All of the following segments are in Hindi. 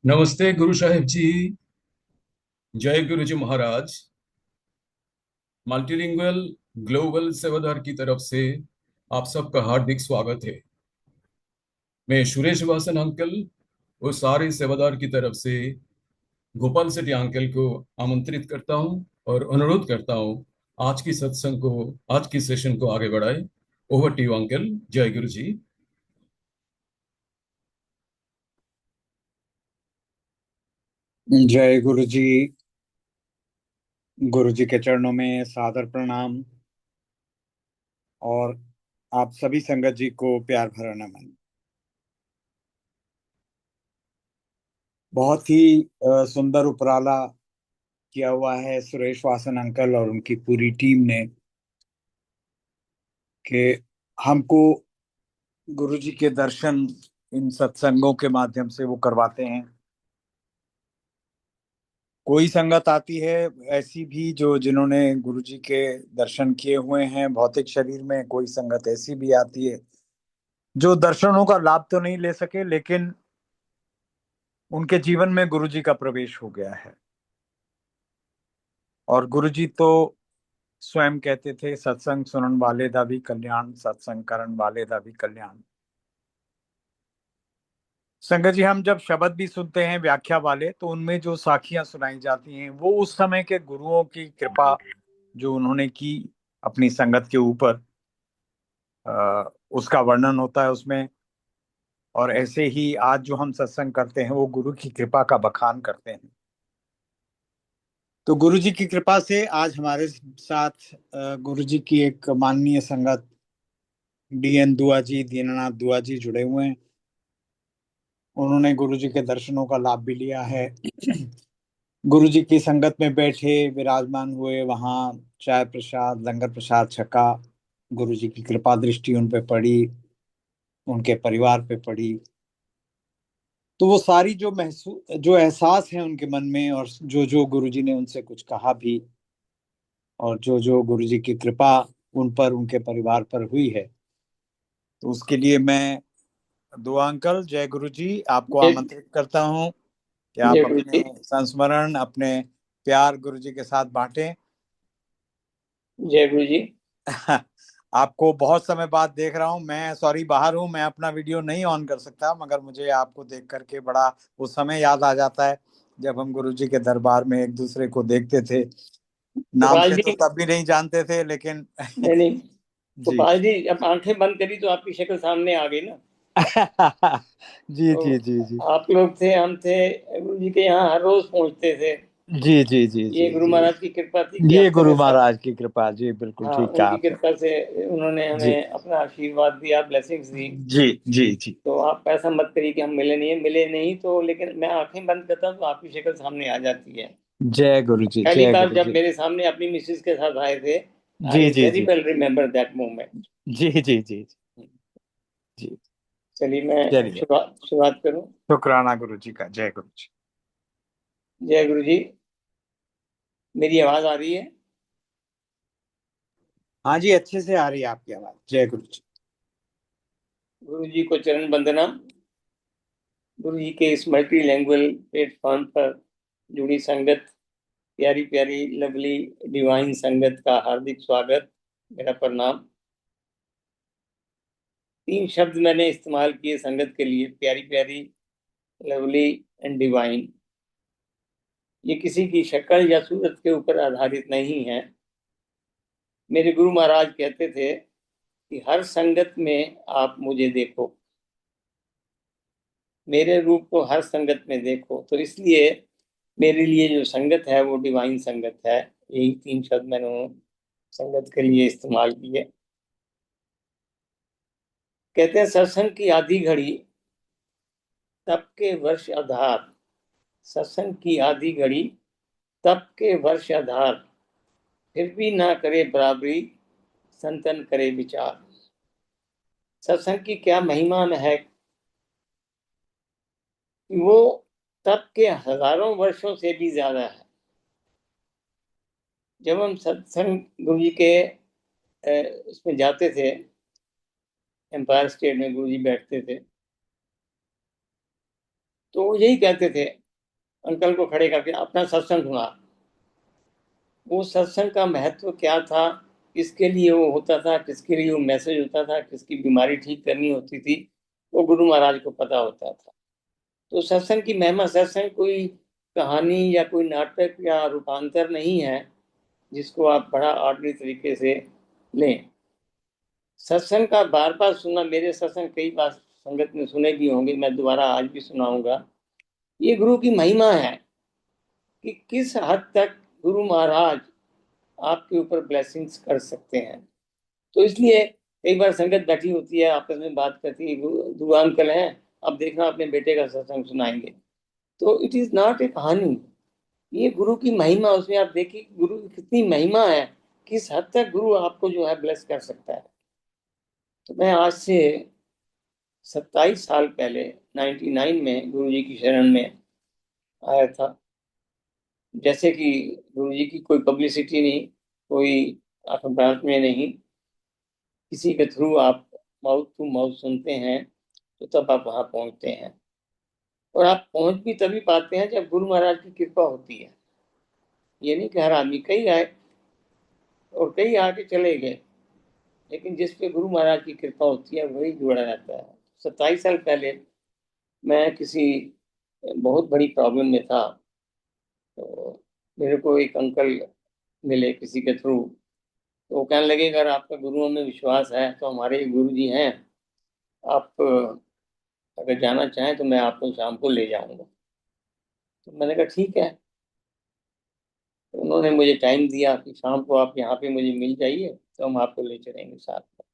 नमस्ते गुरु साहिब जी। जय गुरु जी महाराज। मल्टीलिंगुअल ग्लोबल सेवादार की तरफ से आप सबका हार्दिक स्वागत है। मैं सुरेश वासन अंकल और सारे सेवादार की तरफ से गोपाल सेठी अंकल को आमंत्रित करता हूं और अनुरोध करता हूं आज की सत्संग को, आज की सेशन को आगे बढ़ाए। Over to you uncle. जय गुरु जी। जय गुरु जी। गुरु जी के चरणों में सादर प्रणाम और आप सभी संगत जी को प्यार भरा नमन। बहुत ही सुंदर उपराला किया हुआ है सुरेश वासन अंकल और उनकी पूरी टीम ने कि हमको गुरु जी के दर्शन इन सत्संगों के माध्यम से वो करवाते हैं। कोई संगत आती है ऐसी भी जो जिन्होंने गुरु जी के दर्शन किए हुए हैं भौतिक शरीर में, कोई संगत ऐसी भी आती है जो दर्शनों का लाभ तो नहीं ले सके लेकिन उनके जीवन में गुरु जी का प्रवेश हो गया है। और गुरु जी तो स्वयं कहते थे, सत्संग सुनन वाले दा भी कल्याण, सत्संग करन वाले दा भी कल्याण। संगत जी, हम जब शब्द भी सुनते हैं व्याख्या वाले तो उनमें जो साखियां सुनाई जाती हैं वो उस समय के गुरुओं की कृपा जो उन्होंने की अपनी संगत के ऊपर, उसका वर्णन होता है उसमें। और ऐसे ही आज जो हम सत्संग करते हैं वो गुरु की कृपा का बखान करते हैं। तो गुरु जी की कृपा से आज हमारे साथ गुरु जी की एक माननीय संगत डीएन दुआ जी, दीनानाथ दुआ जी जुड़े हुए हैं। उन्होंने गुरु जी के दर्शनों का लाभ भी लिया है। गुरु जी की संगत में बैठे विराजमान हुए, वहाँ चाय प्रसाद लंगर प्रसाद छका। गुरु जी की कृपा दृष्टि उन पे पड़ी, उनके परिवार पे पड़ी। तो वो सारी जो महसूस, जो एहसास है उनके मन में, और जो जो गुरु जी ने उनसे कुछ कहा भी, और जो जो गुरु जी की कृपा उन पर, उनके परिवार पर हुई है, तो उसके लिए मैं दुआ अंकल, जय गुरु जी, आपको जय आमंत्रित करता हूँ कि जय आप गुरु अपने जी। संस्मरण, अपने प्यार गुरु जी के साथ बांटें। जय गुरु जी। आपको बहुत समय बाद देख रहा हूँ मैं, सॉरी बाहर हूँ मैं, अपना वीडियो नहीं ऑन कर सकता, मगर मुझे आपको देख करके बड़ा वो समय याद आ जाता है जब हम गुरु जी के दरबार में एक दूसरे को देखते थे। नाम गोपाल से तो जी, तब भी नहीं जानते थे लेकिन नहीं नहीं, जी। गोपाल जी, अब आंखें बंद करी तो आपकी शक्ल सामने आ गई ना। जी तो जी जी जी आप लोग थे, हम थे, गुरु जी के यहाँ हर रोज पहुंचते थे। जी जी जी ये जी गुरु जी। महाराज की कृपा थी कि ये हफ्ते में गुरु सब। महाराज की कृपा, जी बिल्कुल हाँ, ठीक कहा उनकी आपने। कृपा से उन्होंने जी हमें अपना आशीर्वाद दिया, ब्लेसिंग्स दी। जी जी जी। तो आप ऐसा मत करिए कि हम मिले नहीं है, मिले नहीं तो, लेकिन मैं आंखें बंद करता हूँ तो आपकी शक्ल सामने आ जाती है। जय गुरु जी, पहली जय बार गुरु जब जी। मेरे सामने अपनी मिसेज के साथ आए थे, जी आई जी वेरी जी वेल रिमेम्बर दैट मोमेंट। जी जी जी जी। चलिए, मैं चलिए, शुरुआत करूं। शुक्राना गुरु जी का, जय गुरु जी। जय गुरु जी। मेरी आवाज आ रही है? हाँ जी, अच्छे से आ रही है आपकी आवाज, जय गुरु जी। गुरु जी को चरण वंदना। गुरु जी के इस मल्टी लैंग्वेज प्लेटफॉर्म पर जुड़ी संगत, प्यारी प्यारी लवली डिवाइन संगत का हार्दिक स्वागत, मेरा प्रणाम। तीन शब्द मैंने इस्तेमाल किए संगत के लिए, प्यारी प्यारी, लवली एंड डिवाइन। ये किसी की शक्ल या सूरत के ऊपर आधारित नहीं है। मेरे गुरु महाराज कहते थे कि हर संगत में आप मुझे देखो, मेरे रूप को हर संगत में देखो। तो इसलिए मेरे लिए जो संगत है वो डिवाइन संगत है। यही तीन शब्द मैंने संगत के लिए इस्तेमाल किए। कहते हैं सत्संग की आधी घड़ी तप के वर्ष आधार, सत्संग की आधी घड़ी तप के वर्ष आधार, फिर भी ना करे बराबरी, संतन करे विचार। सत्संग की क्या महिमा में है कि वो तप के हजारों वर्षों से भी ज्यादा है। जब हम सत्संग गुरु जी के उसमें जाते थे, एम्पायर स्टेट में गुरु जी बैठते थे, तो वो यही कहते थे अंकल को खड़े करके, अपना सत्संग सुना। वो सत्संग का महत्व क्या था, किसके लिए वो होता था, किसके लिए वो मैसेज होता था, किसकी बीमारी ठीक करनी होती थी, वो गुरु महाराज को पता होता था। तो सत्संग की महिमा, सत्संग कोई कहानी या कोई नाटक या रूपांतर नहीं है जिसको आप बड़ा आर्डनरी तरीके से लें। सत्संग का बार बार सुनना, मेरे सत्संग कई बार संगत में सुने भी होंगे, मैं दोबारा आज भी सुनाऊंगा। ये गुरु की महिमा है कि किस हद तक गुरु महाराज आपके ऊपर ब्लेसिंग्स कर सकते हैं। तो इसलिए कई बार संगत बैठी होती है, आपस में बात करती है, दुआ अंकल हैं, अब देखना अपने बेटे का सत्संग सुनाएंगे। तो इट इज नॉट ए कहानी, ये गुरु की महिमा। उसमें आप देखिए गुरु की कितनी महिमा है, किस हद तक गुरु आपको जो है ब्लेस कर सकता है। तो मैं आज से 27 साल पहले 99 में गुरु जी की शरण में आया था। जैसे कि गुरु जी की कोई पब्लिसिटी नहीं, कोई अखबार में नहीं, किसी के थ्रू आप माउथ टू माउथ सुनते हैं, तो तब आप वहां पहुंचते हैं। और आप पहुंच भी तभी पाते हैं जब गुरु महाराज की कृपा होती है। ये नहीं कि हर आदमी, कई आए और कई आके चले गए, लेकिन जिस पे गुरु महाराज की कृपा होती है वही जुड़ा रहता है। 27 साल पहले मैं किसी बहुत बड़ी प्रॉब्लम में था। तो मेरे को एक अंकल मिले किसी के थ्रू। तो वो कहने लगे, अगर आपका गुरुओं में विश्वास है तो हमारे एक गुरु जी हैं, आप अगर जाना चाहें तो मैं आपको शाम को ले जाऊंगा। तो मैंने कहा ठीक है। तो उन्होंने मुझे टाइम दिया कि शाम को आप यहाँ पे मुझे मिल जाइए, तो हम आपको ले चलेंगे साथ में।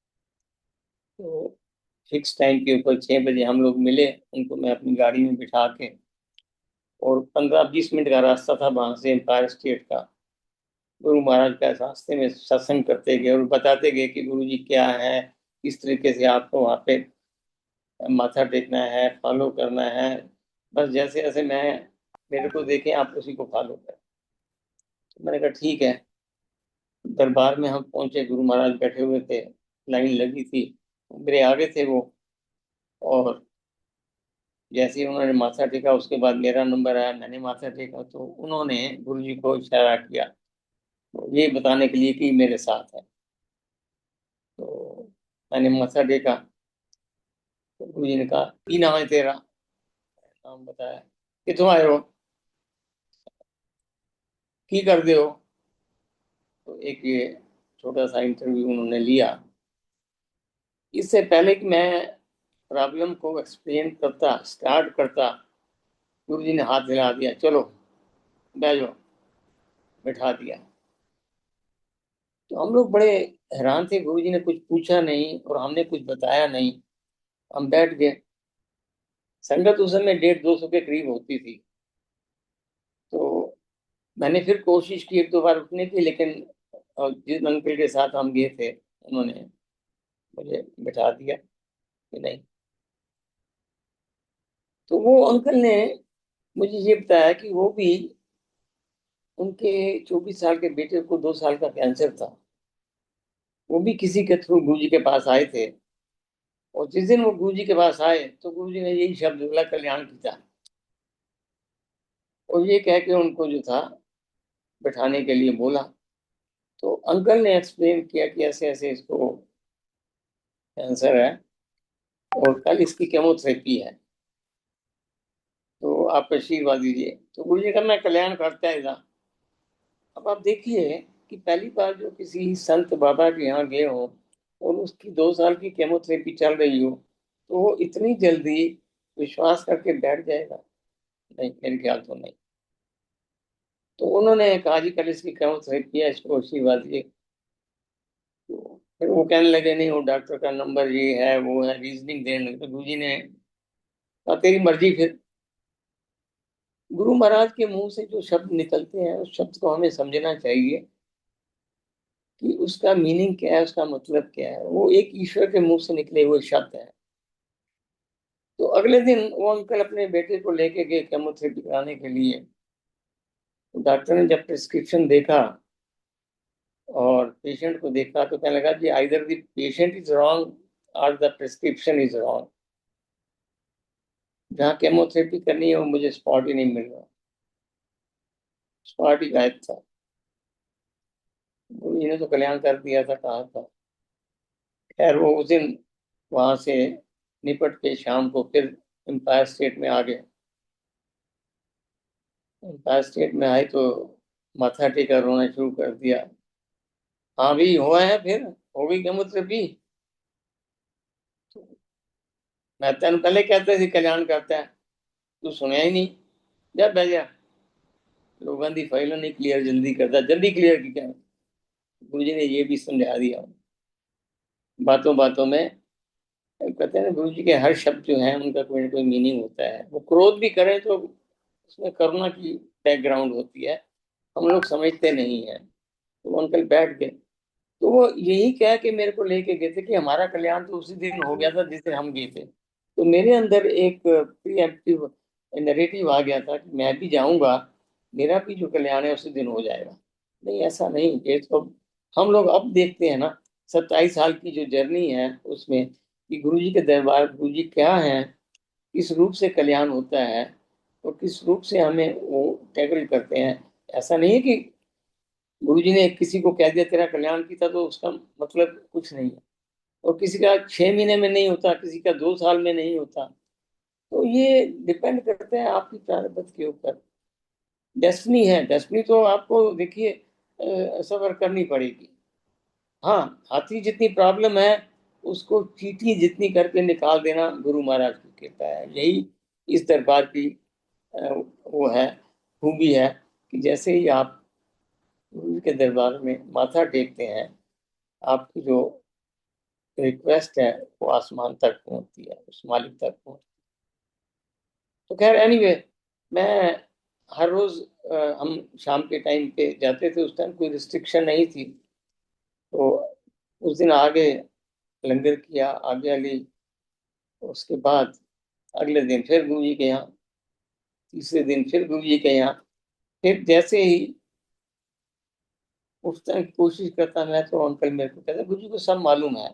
तो फिक्स टाइम के ऊपर 6 बजे हम लोग मिले। उनको मैं अपनी गाड़ी में बिठा के, और 15-20 मिनट का रास्ता था वहां से एम्पायर स्टेट का। गुरु महाराज का रास्ते में सत्संग करते गए और बताते गए कि गुरु जी क्या है, किस तरीके से आपको वहाँ पे माथा टेकना है, फॉलो करना है। बस जैसे जैसे मैं, मेरे को देखें आप उसी को फॉलो करें। तो मैंने कहा ठीक है। दरबार में हम पहुंचे, गुरु महाराज बैठे हुए थे, लाइन लगी थी, मेरे आगे थे वो। और जैसे ही उन्होंने माथा टेका, उसके बाद मेरा नंबर आया, मैंने माथा टेका, तो उन्होंने गुरु जी को इशारा किया, तो ये बताने के लिए कि मेरे साथ है। तो मैंने माथा टेका। तो गुरु जी ने कहा, की नाम है तेरा? नाम बताया। कितों आए हो, की कर दे हो? तो एक ये छोटा सा इंटरव्यू उन्होंने लिया। इससे पहले कि मैं प्रॉब्लम को एक्सप्लेन करता, स्टार्ट करता, गुरु जी ने हाथ हिला दिया, चलो बैठ जाओ, बैठा दिया। तो हम लोग बड़े हैरान थे, गुरु जी ने कुछ पूछा नहीं और हमने कुछ बताया नहीं, हम बैठ गए। संगत उस समय 150-200 के करीब होती थी। तो मैंने फिर कोशिश की 1-2 बार उठने की, लेकिन जिस अंकल के साथ हम गए थे उन्होंने मुझे बैठा दिया कि नहीं। तो वो अंकल ने मुझे ये बताया कि वो भी, उनके 24 साल के बेटे को 2 साल का कैंसर था। वो भी किसी के थ्रू गुरु जी के पास आए थे। और जिस दिन वो गुरु जी के पास आए तो गुरु जी ने यही शब्द बोला, कल्याण की था। और ये कह के उनको जो था बैठाने के लिए बोला। तो अंकल ने एक्सप्लेन किया कि ऐसे ऐसे इसको कैंसर है और कल इसकी केमोथेरेपी है, तो आप आशीर्वाद दीजिए। तो गुरु जी का मैं कल्याण करता है था। अब आप देखिए कि पहली बार जो किसी संत बाबा के यहाँ गए हो और उसकी 2 साल की केमोथेरेपी चल रही हो, तो वो इतनी जल्दी विश्वास करके बैठ जाएगा? नहीं, मेरे ख्याल तो नहीं। तो उन्होंने कहा जी कल इसकी केमोथेरेपी है, इसको आशीर्वाद दिए। तो फिर वो कहने लगे, नहीं वो डॉक्टर का नंबर ये है वो है, रीजनिंग देने लगे। तो गुरु जी ने कहा तेरी मर्जी फिर। गुरु महाराज के मुंह से जो शब्द निकलते हैं उस शब्द को हमें समझना चाहिए कि उसका मीनिंग क्या है, उसका मतलब क्या है। वो एक ईश्वर के मुंह से निकले हुए शब्द हैं। तो अगले दिन वो अंकल अपने बेटे को लेके गए केमोथेरेपी कराने के लिए। तो डॉक्टर ने जब प्रिस्क्रिप्शन देखा और पेशेंट को देखा तो कहने लगा कि either the patient is wrong और द प्रिस्क्रिप्शन इज रॉन्ग। जहाँ केमोथेरेपी करनी है वो मुझे स्पॉट ही नहीं मिल रहा, स्पॉट ही गायब था। गुरु जी ने तो कल्याण कर दिया था, कहा था। खैर वो उस दिन वहां से निपट के शाम को फिर एम्पायर स्टेट में आ गए। एम्पायर स्टेट में आए तो माथा टेका, रोना शुरू कर दिया। हाँ भी हुआ है, फिर हो गई केमोथेरेपी। मैं तेन पहले कहते थे कल्याण करता है, तू सुनया ही नहीं, जा बह जा, लोगों की फाइल नहीं क्लियर जल्दी करता, जल्दी क्लियर की क्या। गुरु जी ने ये भी समझा दिया बातों बातों में। कहते हैं ना, गुरु जी के हर शब्द जो है उनका कोई ना कोई मीनिंग होता है। वो क्रोध भी करें तो उसमें करुणा की बैकग्राउंड होती है, हम लोग समझते नहीं है। तो वो अंकल बैठ गए, तो वो यही कह के मेरे को लेके गए थे कि हमारा कल्याण तो उसी दिन हो गया था जिस दिन हम गए थे। तो मेरे अंदर एक प्रीएम्प्टिव नैरेटिव आ गया था कि मैं भी जाऊंगा, मेरा भी जो कल्याण है उसी दिन हो जाएगा। नहीं, ऐसा नहीं। ये तो हम लोग अब देखते हैं ना, 27 साल की जो जर्नी है उसमें, कि गुरु जी के दरबार, गुरु जी क्या है, किस रूप से कल्याण होता है और किस रूप से हमें वो टैकल करते हैं। ऐसा नहीं है कि गुरुजी ने किसी को कह दिया तेरा कल्याण किया तो उसका मतलब कुछ नहीं है, और किसी का 6 महीने में नहीं होता, किसी का 2 साल में नहीं होता। तो ये डिपेंड करता है आपकी प्रारब्ध के ऊपर। डेस्टिनी है, डेस्टिनी तो आपको देखिए सफर करनी पड़ेगी। हाँ, हाथी जितनी प्रॉब्लम है उसको चींटी जितनी करके निकाल देना गुरु महाराज की कृपा है। यही इस दरबार की अ, वो है, खूबी है, कि जैसे ही आप गुरु के दरबार में माथा टेकते हैं, आपकी जो रिक्वेस्ट है वो आसमान तक पहुंचती है, उस मालिक तक पहुंचती है। तो खैर एनीवे, मैं हर रोज हम शाम के टाइम पे जाते थे, उस टाइम कोई रिस्ट्रिक्शन नहीं थी। तो उस दिन आगे लंगर किया, आज्ञा ली, उसके बाद अगले दिन फिर गुरु जी के यहाँ, तीसरे दिन फिर गुरु जी के यहाँ। फिर जैसे ही उठने की कोशिश करता मैं, तो अंकल मेरे को कहते गुरु जी को सब मालूम है।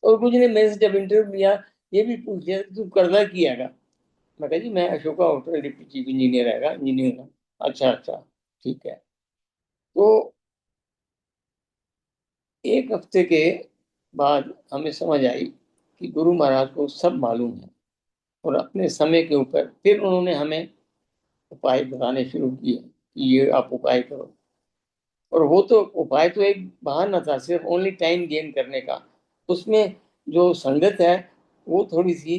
और गुरु जी ने मेरे से जब इंटरव्यू लिया, ये भी पूछ लिया तू करना की है। मैं कहा जी मैं Ashoka hotel deputy chief engineer हैगा, इंजीनियर हूँ। अच्छा अच्छा, ठीक है। तो एक हफ्ते के बाद हमें समझ आई कि गुरु महाराज को सब मालूम है, और अपने समय के ऊपर फिर उन्होंने हमें उपाय बताने शुरू किए कि ये आप उपाय करो। और वो तो उपाय तो एक बहाना था, सिर्फ ओनली टाइम गेन करने का। उसमें जो संगत है वो थोड़ी सी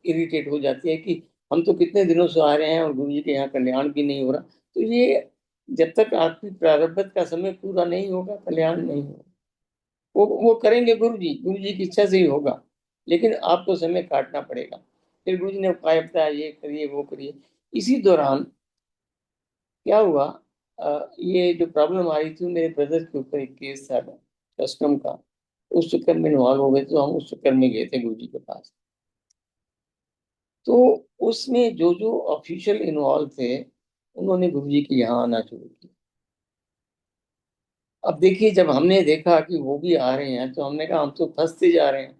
इरिटेट हो जाती है कि हम तो कितने दिनों से आ रहे हैं और गुरु जी के यहाँ कल्याण भी नहीं हो रहा। तो ये जब तक आपकी प्रारब्ध का समय पूरा नहीं होगा, कल्याण नहीं होगा। वो करेंगे गुरु जी की इच्छा से ही होगा, लेकिन आपको समय काटना पड़ेगा। फिर गुरु जी ने उपाय बताया, ये करिए वो करिए। इसी दौरान क्या हुआ, ये जो प्रॉब्लम आ रही थी मेरे ब्रदर के ऊपर एक केस था कस्टम का, उस चक्कर में इन्वॉल्व हो गए। तो हम उस चक्कर में गए थे गुरु जी के पास। तो उसमें जो जो ऑफिशियल इन्वॉल्व थे उन्होंने गुरु जी के यहाँ आना शुरू किया। अब देखिए, जब हमने देखा कि वो भी आ रहे हैं तो हमने कहा हम तो फंसते जा रहे हैं।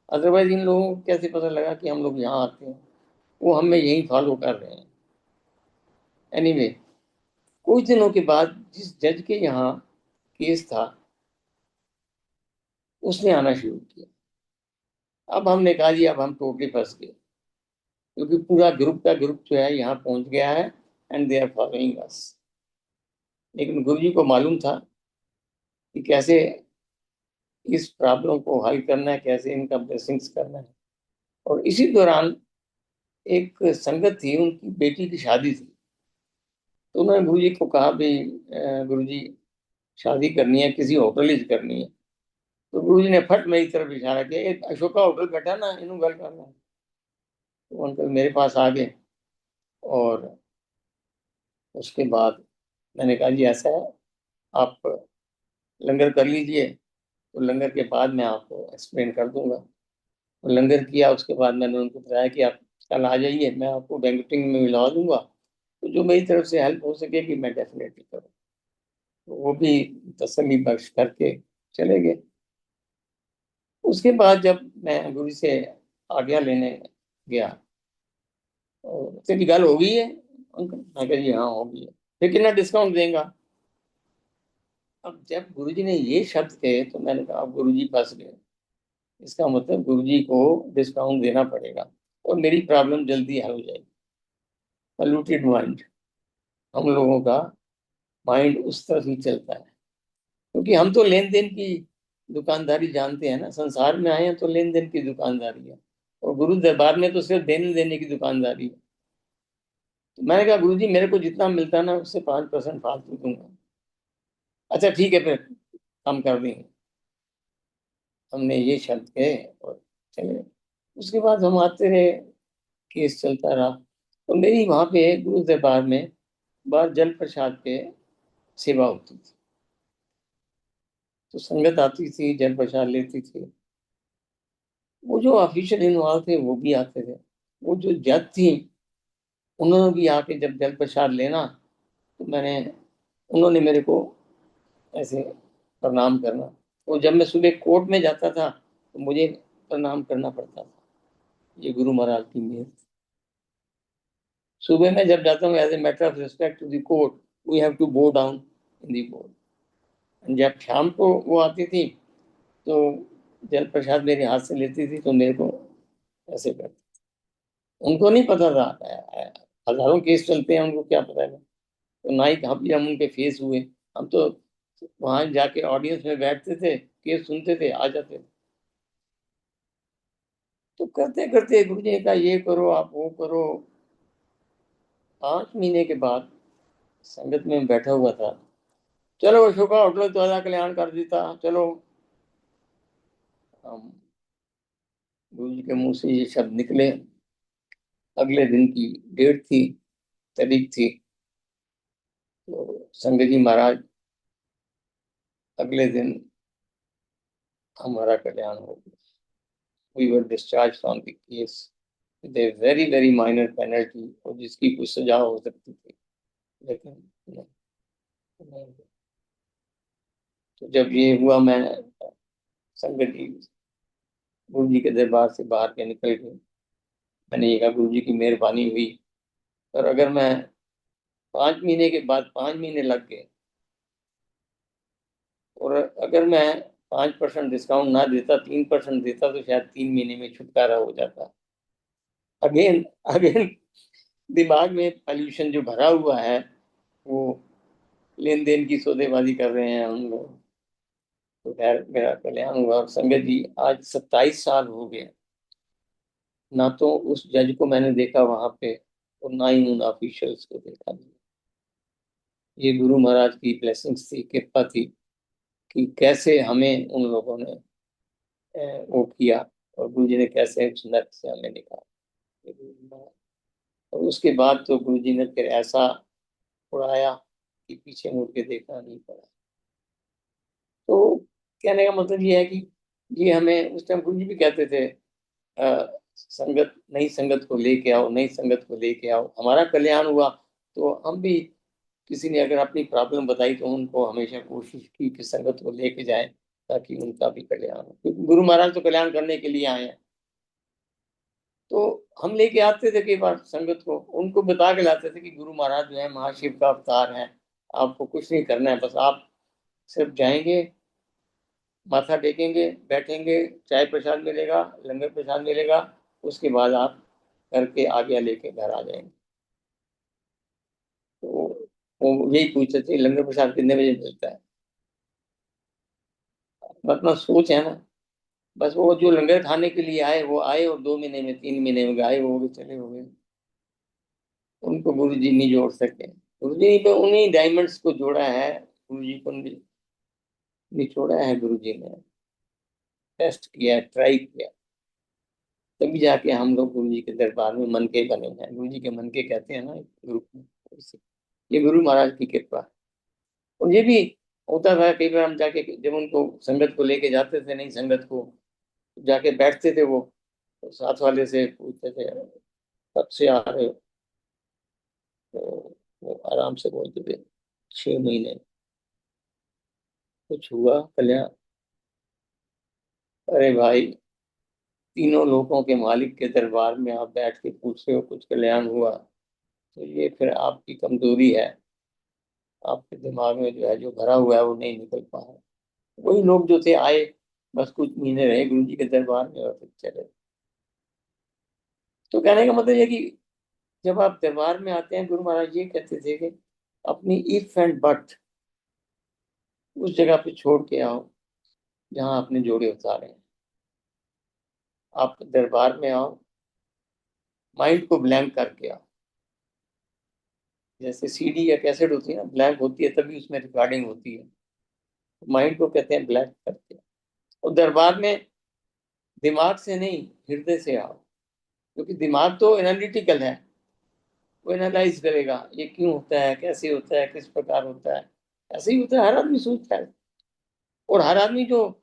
अदरवाइज इन लोगों को कैसे पता लगा कि हम लोग यहाँ आते हैं, वो हमें यही फॉलो कर रहे हैं। एनीवे, कुछ दिनों के बाद जिस जज के यहाँ केस था उसने आना शुरू किया। अब हमने कहा जी अब हम टोटली फंस गए, क्योंकि पूरा ग्रुप का ग्रुप जो है यहाँ पहुंच गया है and they are following us. लेकिन गुरु जी को मालूम था कि कैसे इस प्रॉब्लम को हल करना है, कैसे इनका ब्लेसिंग्स करना है। और इसी दौरान एक संगत थी, उनकी बेटी की शादी थी। तो उन्होंने गुरु जी को कहा भी गुरु जी शादी करनी है, किसी होटल ही करनी है। तो गुरु जी ने फट मेरी तरफ इशारा किया, एक अशोका होटल बैठा ना, इनू गल करना है। तो अंकल मेरे पास आ गए, और उसके बाद मैंने कहा जी ऐसा है, आप लंगर कर लीजिए, तो लंगर के बाद मैं आपको एक्सप्लेन कर दूंगा। और लंगर किया, उसके बाद मैंने उनको बताया कि आप कल आ जाइए, मैं आपको बैंकटिंग में मिलवा दूंगा। तो जो मेरी तरफ से हेल्प हो सके कि मैं डेफिनेटली करूँ। तो वो भी तसल्ली बख्श करके चले गए। उसके बाद जब मैं गुरु से आज्ञा लेने गया, और तेरी गल हो गई है अंकल? मैं कहा जी हाँ हो गई है। फिर कितना डिस्काउंट देगा? अब जब गुरुजी ने ये शब्द कहे तो मैंने कहा अब गुरुजी फंस गए, इसका मतलब गुरुजी को डिस्काउंट देना पड़ेगा और मेरी प्रॉब्लम जल्दी हल हो जाएगी। पॉल्यूटेड माइंड, हम लोगों का माइंड उस तरफ ही चलता है, क्योंकि हम तो लेन देन की दुकानदारी जानते हैं ना, संसार में आए हैं तो लेन देन की दुकानदारी है, और गुरु दरबार में तो सिर्फ देने देने की दुकानदारी है। तो मैंने कहा गुरुजी मेरे को जितना मिलता है ना उससे 5% फालतू दूंगा। अच्छा ठीक है, फिर कम कर देंगे। हमने ये शब्द कहे और चले। उसके बाद हम आते रहे, केस चलता रहा। तो मेरी वहां पे गुरु दरबार में बाहर जल प्रसाद पे सेवा होती थी, तो संगत आती थी, जल प्रसाद लेती थी। वो जो ऑफिशियल इन्वॉल्व थे वो भी आते थे, वो जो जज थी उन्होंने भी आके जब जल प्रसाद लेना तो उन्होंने मेरे को ऐसे प्रणाम करना। और जब मैं सुबह कोर्ट में जाता था तो मुझे प्रणाम करना पड़ता था। ये गुरु महाराज की मेहर। सुबह में जब जाता हूँ as a matter of respect to the court, we have to bow down in the court. जब शाम को वो आती थी तो जल प्रसाद मेरे हाथ से लेती थी तो मेरे को ऐसे करती। उनको नहीं पता था, हजारों केस चलते हैं, उनको क्या पता है। तो ना ही कभी हम उनके फेस हुए। हम तो वहां जाके ऑडियंस में बैठते थे, केस सुनते थे, आ जाते थे। तो करते करते गुरु जी ने कहा ये करो, आप वो करो। 5 महीने के बाद संगत में बैठा हुआ था, चलो अशोका होटल द्वारा कल्याण कर देता, चलो। हम गुरु जी के मुंह से ये शब्द निकले। अगले दिन की डेट थी, तारीख थी। तो संगत जी महाराज अगले दिन हमारा कल्याण हो गया। We were discharge from the case with a very very minor penalty, और जिसकी कुछ सजा हो सकती थी, लेकिन नहीं, नहीं। तो जब ये हुआ, मैं संगत जी गुरु जी के दरबार से बाहर के निकल गए। मैंने ये कहा गुरु जी की मेहरबानी हुई, और अगर मैं 5 महीने के बाद 5 महीने लग गए और अगर मैं 5% डिस्काउंट ना देता, 3% देता, तो शायद 3 महीने में छुटकारा हो जाता। अगेन अगेन दिमाग में पॉल्यूशन जो भरा हुआ है, वो लेन देन की सौदेबाजी कर रहे हैं हम लोग। तो खैर मेरा कल्याण हुआ। और संगत जी आज 27 साल हो गए, ना तो उस जज को मैंने देखा वहां पे और ना ही उन ऑफिशियल्स को देखा। ये गुरु महाराज की ब्लेसिंग्स थी, कृपा थी, कि कैसे हमें उन लोगों ने वो किया, और गुरु जी ने कैसे उस नर्क से हमें निकाला। ये गुरु महाराज। और उसके बाद तो गुरु जी ने फिर ऐसा उड़ाया कि पीछे मुड़ के देखना नहीं पड़ा। तो कहने का मतलब ये है कि ये हमें उस टाइम गुरु जी भी कहते थे, संगत नई संगत को लेके आओ, नई संगत को लेके आओ। हमारा कल्याण हुआ तो हम भी, किसी ने अगर अपनी प्रॉब्लम बताई तो उनको हमेशा कोशिश की कि संगत को लेके जाए, ताकि उनका भी कल्याण हो, क्योंकि गुरु महाराज तो कल्याण करने के लिए आए हैं। तो हम लेके आते थे कई बार संगत को, उनको बता के लाते थे कि गुरु महाराज जो है महाशिव का अवतार है, आपको कुछ नहीं करना है, बस आप सिर्फ जाएंगे, माथा टेकेंगे, बैठेंगे, चाय प्रसाद मिलेगा, लंगर प्रसाद मिलेगा, उसके बाद आप करके आगे लेके घर आ जाएंगे। तो वो यही पूछते थे लंगर प्रसाद कितने बजे मिलता है। अपना सोच है ना, बस वो जो लंगर खाने के लिए आए वो आए, और 2 महीने में 3 महीने में गायब हो गए, चले हो गए। उनको गुरु जी नहीं जोड़ सके। गुरु जी ने उन्हीं डायमंड्स को जोड़ा है, गुरु जी को निचोड़ा है गुरु जी ने, टेस्ट किया, ट्राई किया, तभी जाके हम लोग गुरु जी के दरबार में मन के बने हैं। गुरु जी के मन के कहते हैं ना ग्रुप में, ये गुरु महाराज की कृपा है। और ये भी होता था कई बार हम जाके जब उनको संगत को लेके जाते थे, नहीं संगत को जाके बैठते थे, वो तो साथ वाले से पूछते थे कब से आ रहे हो, तो वो आराम से बोलते थे 6 महीने। कुछ हुआ कल्याण? अरे भाई तीनों लोगों के मालिक के दरबार में आप बैठ के पूछ रहे हो कुछ कल्याण हुआ, तो ये फिर आपकी कमजोरी है। आपके दिमाग में जो है जो भरा हुआ है वो नहीं निकल पा रहा। वही लोग जो थे आए, बस कुछ महीने रहे गुरु जी के दरबार में और फिर चले। तो कहने का मतलब ये कि जब आप दरबार में आते हैं, गुरु महाराज ये कहते थे कि अपनी इफ एंड बट उस जगह पे छोड़ के आओ जहां आपने जोड़े उतारे हैं। आप दरबार में आओ, माइंड को ब्लैंक करके आओ। जैसे सीडी या कैसेट होती है ना, ब्लैंक होती है तभी उसमें रिकॉर्डिंग होती है। माइंड को कहते हैं ब्लैंक करके आओ। और दरबार में दिमाग से नहीं, हृदय से आओ, क्योंकि दिमाग तो एनालिटिकल है, वो एनालाइज करेगा ये क्यों होता है, कैसे होता है, किस प्रकार होता है। ऐसे ही होता है, हर आदमी सोचता है। और हर आदमी जो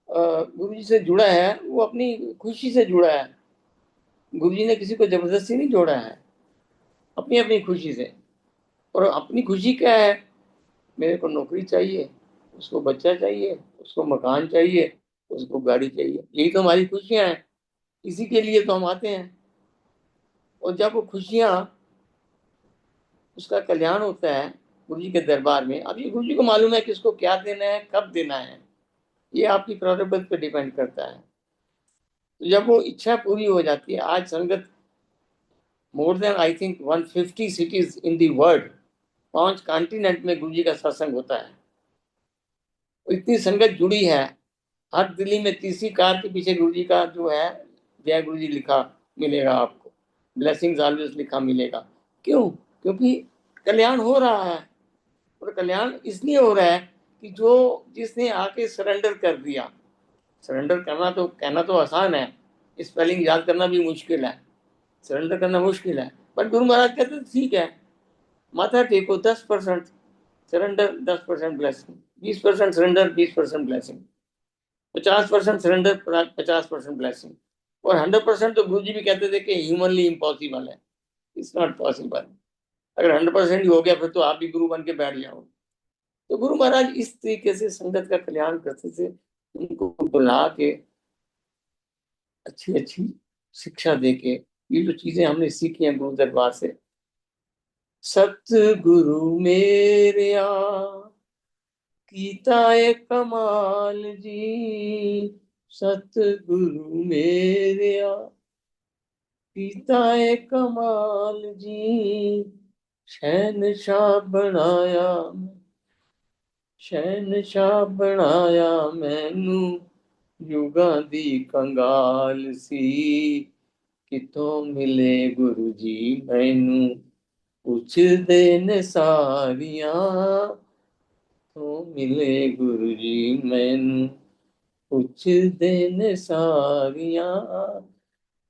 गुरु जी से जुड़ा है वो अपनी खुशी से जुड़ा है। गुरु जी ने किसी को जबरदस्ती नहीं जोड़ा है, अपनी अपनी खुशी से। और अपनी खुशी क्या है? मेरे को नौकरी चाहिए, उसको बच्चा चाहिए, उसको मकान चाहिए, उसको गाड़ी चाहिए, यही तो हमारी खुशियां हैं। इसी के लिए तो हम आते हैं। और जब वो खुशियां, उसका कल्याण होता है गुरु जी के दरबार में, अब ये गुरु जी को मालूम है कि उसको क्या देना है, कब देना है। ये आपकी प्रारब्ध पे डिपेंड करता है। तो जब वो इच्छा पूरी हो जाती है, आज संगत more than I think 150 cities in the world, 5 continent में गुरु जी का सत्संग होता है। तो इतनी संगत जुड़ी है। हर दिल्ली में तीसरी कार के पीछे गुरु जी का जो है जय गुरु जी लिखा मिलेगा आपको, ब्लेसिंग्स ऑलवेज लिखा मिलेगा। क्यों? क्योंकि कल्याण हो रहा है। और कल्याण इसलिए हो रहा है कि जो जिसने आके सरेंडर कर दिया। सरेंडर करना तो कहना तो आसान है, स्पेलिंग याद करना भी मुश्किल है, सरेंडर करना मुश्किल है। पर गुरु महाराज कहते ठीक है, माथा टेको 10% surrender, 10% blessing, 20% surrender, 20% blessing, 50% surrender, 50% blessing. और 100% तो गुरु जी भी कहते थे कि ह्यूमनली इम्पॉसिबल है, इट्स नॉट पॉसिबल। अगर 100% ही हो गया फिर तो आप भी गुरु बन के बैठ जाओ। तो गुरु महाराज इस तरीके से संगत का कल्याण करते थे, उनको बुला के अच्छी अच्छी शिक्षा देके। ये जो चीजें हमने सीखी हैं गुरु दरबार से, सतगुरु मेरेया कीता है कमाल जी, सतगुरु मेरेया कीता है कमाल जी, शहनशाह बनाया, शहनशाह बनाया मैनू, युगां दी कंगाल सी, कितों मिले गुरु जी मैनू, पुछदे ने सारियां, तो मिले गुरु जी मैनू, पुछदे ने सारियां,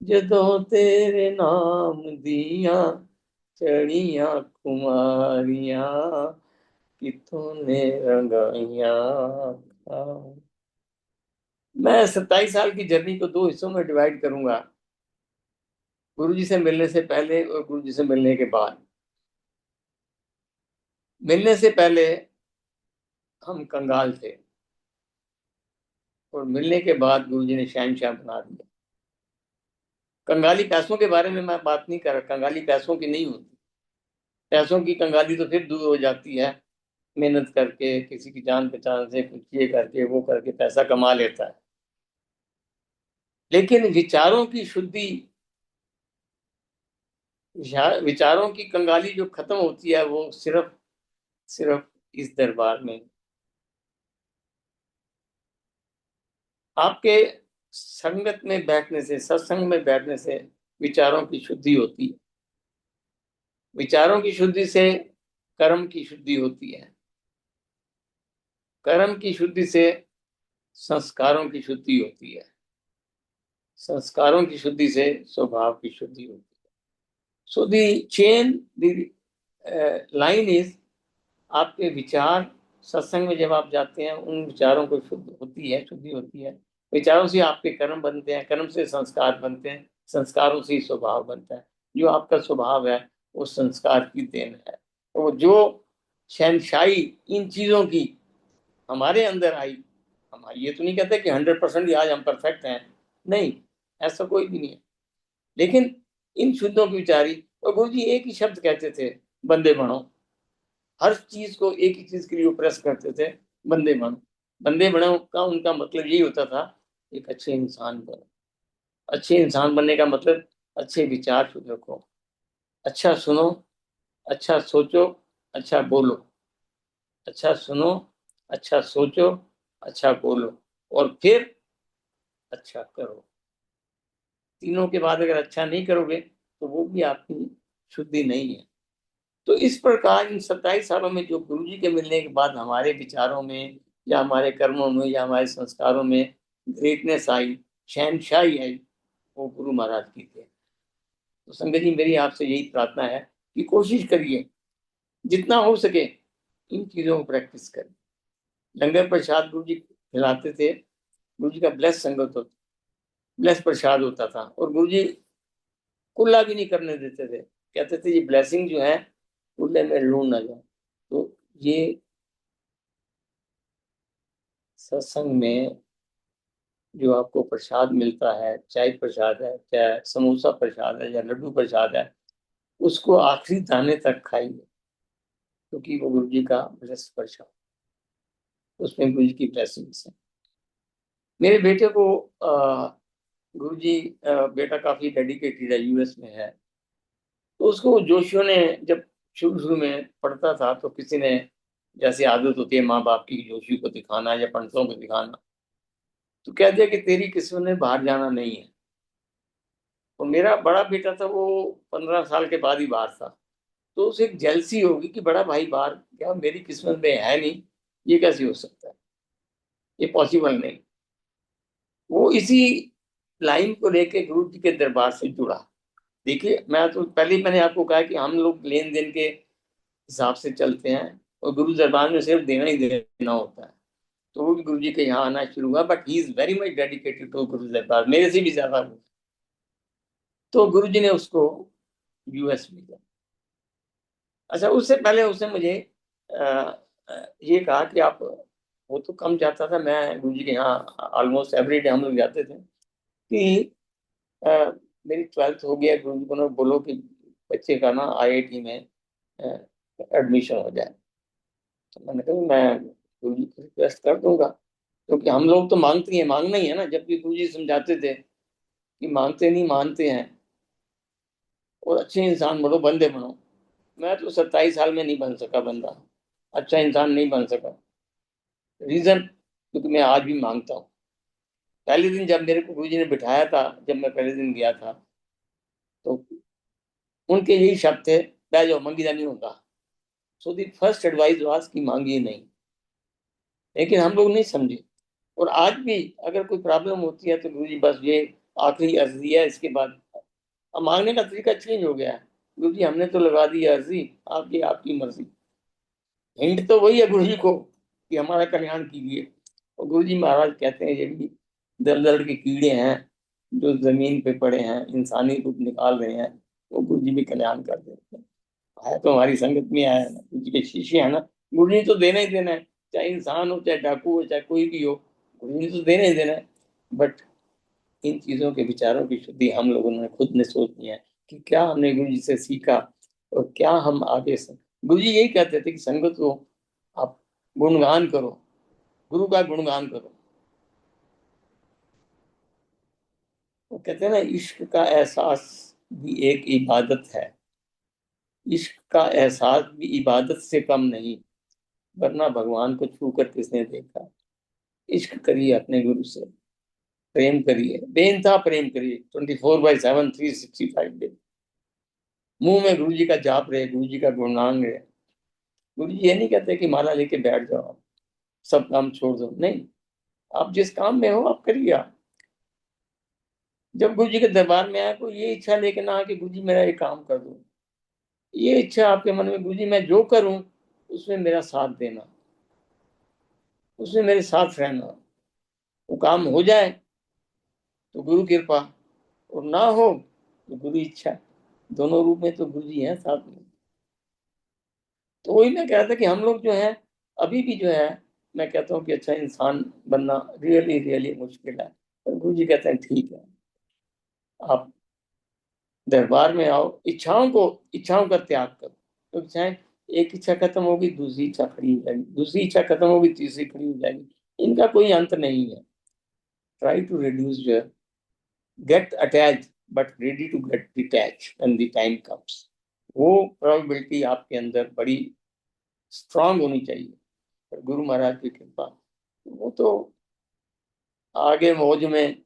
जदों तेरे नाम दियां चढ़ियां कुमारियां, कितों ने रंगाइयां। मैं 27 साल की जर्नी को 2 हिस्सों में डिवाइड करूंगा, गुरु जी से मिलने से पहले और गुरु जी से मिलने के बाद। मिलने से पहले हम कंगाल थे, और मिलने के बाद गुरु जी ने शहनशाह बना दिया। कंगाली पैसों के बारे में मैं बात नहीं कर रहा, कंगाली पैसों की नहीं होती। पैसों की कंगाली तो फिर दूर हो जाती है, मेहनत करके किसी की जान पहचान से कुछ ये करके वो करके पैसा कमा लेता है। लेकिन विचारों की शुद्धि, विचारों की कंगाली जो खत्म होती है वो सिर्फ सिर्फ इस दरबार में। आपके संगत में बैठने से, सत्संग में बैठने से विचारों की शुद्धि होती है। विचारों की शुद्धि से कर्म की शुद्धि होती है, कर्म की शुद्धि से संस्कारों की शुद्धि होती है, संस्कारों की शुद्धि से स्वभाव की शुद्धि होती है। सो दी चेन, द लाइन इज, आपके विचार सत्संग में जब आप जाते हैं उन विचारों को शुद्ध होती है, शुद्धि होती है। विचारों से आपके कर्म बनते हैं, कर्म से संस्कार बनते हैं, संस्कारों से ही स्वभाव बनता है। जो आपका स्वभाव है वो संस्कार की देन है। तो जो शहनशाही इन चीजों की हमारे अंदर आई, हम ये तो नहीं कहते कि 100% ही आज हम परफेक्ट हैं, नहीं। ऐसा कोई भी नहीं है। लेकिन इन शुद्धों की विचारी, और गुरु जी एक ही शब्द कहते थे, बंदे बनो। हर चीज को एक ही चीज के लिए प्रेस करते थे, बंदे बनो। बंदे बनो का उनका मतलब यही होता था, एक अच्छे इंसान बनो। अच्छे इंसान बनने का मतलब अच्छे विचार शुद्ध रखो, अच्छा सुनो, अच्छा सोचो, अच्छा बोलो। अच्छा सुनो, अच्छा सोचो, अच्छा बोलो, और फिर अच्छा करो। तीनों के बाद अगर अच्छा नहीं करोगे तो वो भी आपकी शुद्धि नहीं है। तो इस प्रकार इन 27 सालों में जो गुरु जी के मिलने के बाद हमारे विचारों में या हमारे कर्मों में या हमारे संस्कारों में ग्रेटनेस आई, शहनशाही आई, वो गुरु महाराज की थे। तो संगत जी, मेरी आपसे यही प्रार्थना है कि कोशिश करिए जितना हो सके इन चीजों को प्रैक्टिस करें। लंगर प्रसाद गुरु जी खिलाते थे, गुरु जी का ब्लेस संगत होता, ब्लेस प्रसाद होता था, और गुरु जी कुल्ला भी नहीं करने देते थे। कहते थे ये ब्लेसिंग जो है कुल्ले में लूण ना जाए। तो ये सत्संग में जो आपको प्रसाद मिलता है, चाय प्रसाद है, चाहे समोसा प्रसाद है या लड्डू प्रसाद है, उसको आखिरी दाने तक खाइए, क्योंकि वो गुरु जी का ब्लेस प्रसाद, उसमें गुरु जी की ब्लेसिंग्स है। मेरे बेटे को गुरु जी, बेटा काफी डेडिकेटेड है, यूएस में है। तो उसको जोशियों ने जब शुरू शुरू में पढ़ता था तो किसी ने, जैसे आदत होती है माँ बाप की, जोशी को दिखाना या पंडितों को दिखाना, तो कह दिया कि तेरी किस्मत में बाहर जाना नहीं है। और मेरा बड़ा बेटा था, वो 15 साल के बाद ही बाहर था। तो उसे एक जेलसी होगी कि बड़ा भाई बाहर, क्या मेरी किस्मत में है नहीं, ये कैसे हो सकता है, ये पॉसिबल नहीं। वो इसी लाइन को लेके गुरु जी के दरबार से जुड़ा। देखिए, मैं तो पहले ही मैंने आपको कहा कि हम लोग लेन देन के हिसाब से चलते हैं, और गुरु दरबार में सिर्फ देना ही देना होता है। तो वो भी गुरु जी के यहाँ आना शुरू हुआ, but he is very much dedicated to गुरु दरबार, मेरे से भी ज्यादा वो। तो गुरु जी ने उसको यूएस भेजा। अच्छा, उससे पहले उसने मुझे ये कहा कि आप, वो तो कम जाता था, मैं गुरु जी के यहाँ ऑलमोस्ट एवरी डे हम लोग जाते थे, कि अ, मेरी 12th हो गया, गुरु जी को ना बोलो कि बच्चे का ना आईआईटी में एडमिशन हो जाए। तो मैंने कहा मैं गुरु जी को रिक्वेस्ट कर दूंगा, क्योंकि हम लोग तो मांगते हैं, मांगना ही है ना, जबकि गुरु जी समझाते थे कि मांगते नहीं मानते हैं, और अच्छे इंसान बनो, बंदे बनो। मैं तो 27 साल में नहीं बन सका बंदा, अच्छा इंसान नहीं बन सका। रीजन, क्योंकि मैं आज भी मांगता हूँ। पहले दिन जब मेरे को गुरु जी ने बिठाया था, जब मैं पहले दिन गया था, तो उनके यही शब्द थे, बैठ जाओ, मंगीदा नहीं होता। सो दी फर्स्ट एडवाइस वाज कि मांगिए नहीं। लेकिन हम लोग नहीं समझे, और आज भी अगर कोई प्रॉब्लम होती है तो गुरु जी बस ये आखिरी अर्जी है, इसके बाद अब मांगने का तरीका चेंज हो गया है। गुरु जी हमने तो लगा दी अर्जी, आपकी आपकी मर्जी। हिंट तो वही है गुरु जी को कि हमारा कल्याण कीजिए। और गुरु जी महाराज कहते हैं, ये भी दलदल के कीड़े हैं जो जमीन पे पड़े हैं, इंसानी रूप निकाल रहे हैं, वो गुरु जी भी कल्याण कर देते हैं। है तो हमारी संगत में आया है ना, गुरु जी के शिष्य है ना, गुरु जी तो देना ही देना है, चाहे इंसान हो, चाहे डाकू हो, चाहे कोई भी हो, गुरु जी तो देना ही देना है। बट इन चीजों के विचारों की शुद्धि हम लोगों ने खुद ने सोचनी है, कि क्या हमने गुरु जी से सीखा और क्या हम आगे से। गुरु जी यही कहते थे कि संगत को आप गुणगान करो, गुरु का गुणगान करो। वो कहते हैं ना, इश्क का एहसास भी एक इबादत है, इश्क का एहसास भी इबादत से कम नहीं, वरना भगवान को छू कर किसने देखा। इश्क करिए अपने गुरु से, प्रेम करिए, बेइंतहा प्रेम करिए, 24/7 365 डे। मुंह में गुरु जी का जाप रहे, गुरु जी का गुणगान रहे। गुरु जी ये नहीं कहते कि माला लेके बैठ जाओ, सब काम छोड़ दो, नहीं। आप जिस काम में हो आप करिए। आप जब गुरु जी के दरबार में आए, कोई ये इच्छा लेके ना कि गुरु जी मेरा ये काम कर दो। ये इच्छा आपके मन में, गुरु जी मैं जो करूं उसमें मेरा साथ देना, उसमें मेरे साथ रहना। वो काम हो जाए तो गुरु कृपा, और ना हो तो गुरु इच्छा। दोनों रूप में तो गुरु जी हैं साथ में। तो वही मैं कहता कि हम लोग जो है, अभी भी जो है, मैं कहता हूँ कि अच्छा इंसान बनना रियली रियली मुश्किल है, पर गुरु जी कहते हैं ठीक है, आप दरबार में आओ, इच्छाओं का त्याग करो। तो चाहे एक इच्छा खत्म होगी, दूसरी इच्छा खड़ी हो जाएगी, दूसरी इच्छा खत्म होगी, तीसरी खड़ी हो जाएगी। इनका कोई अंत नहीं है। Try to reduce your get attach but ready to get detach when the time comes. वो प्रोबेबिलिटी आपके अंदर बड़ी स्ट्रांग होनी चाहिए। पर गुरु महाराज की कृपा, वो तो आगे मौज में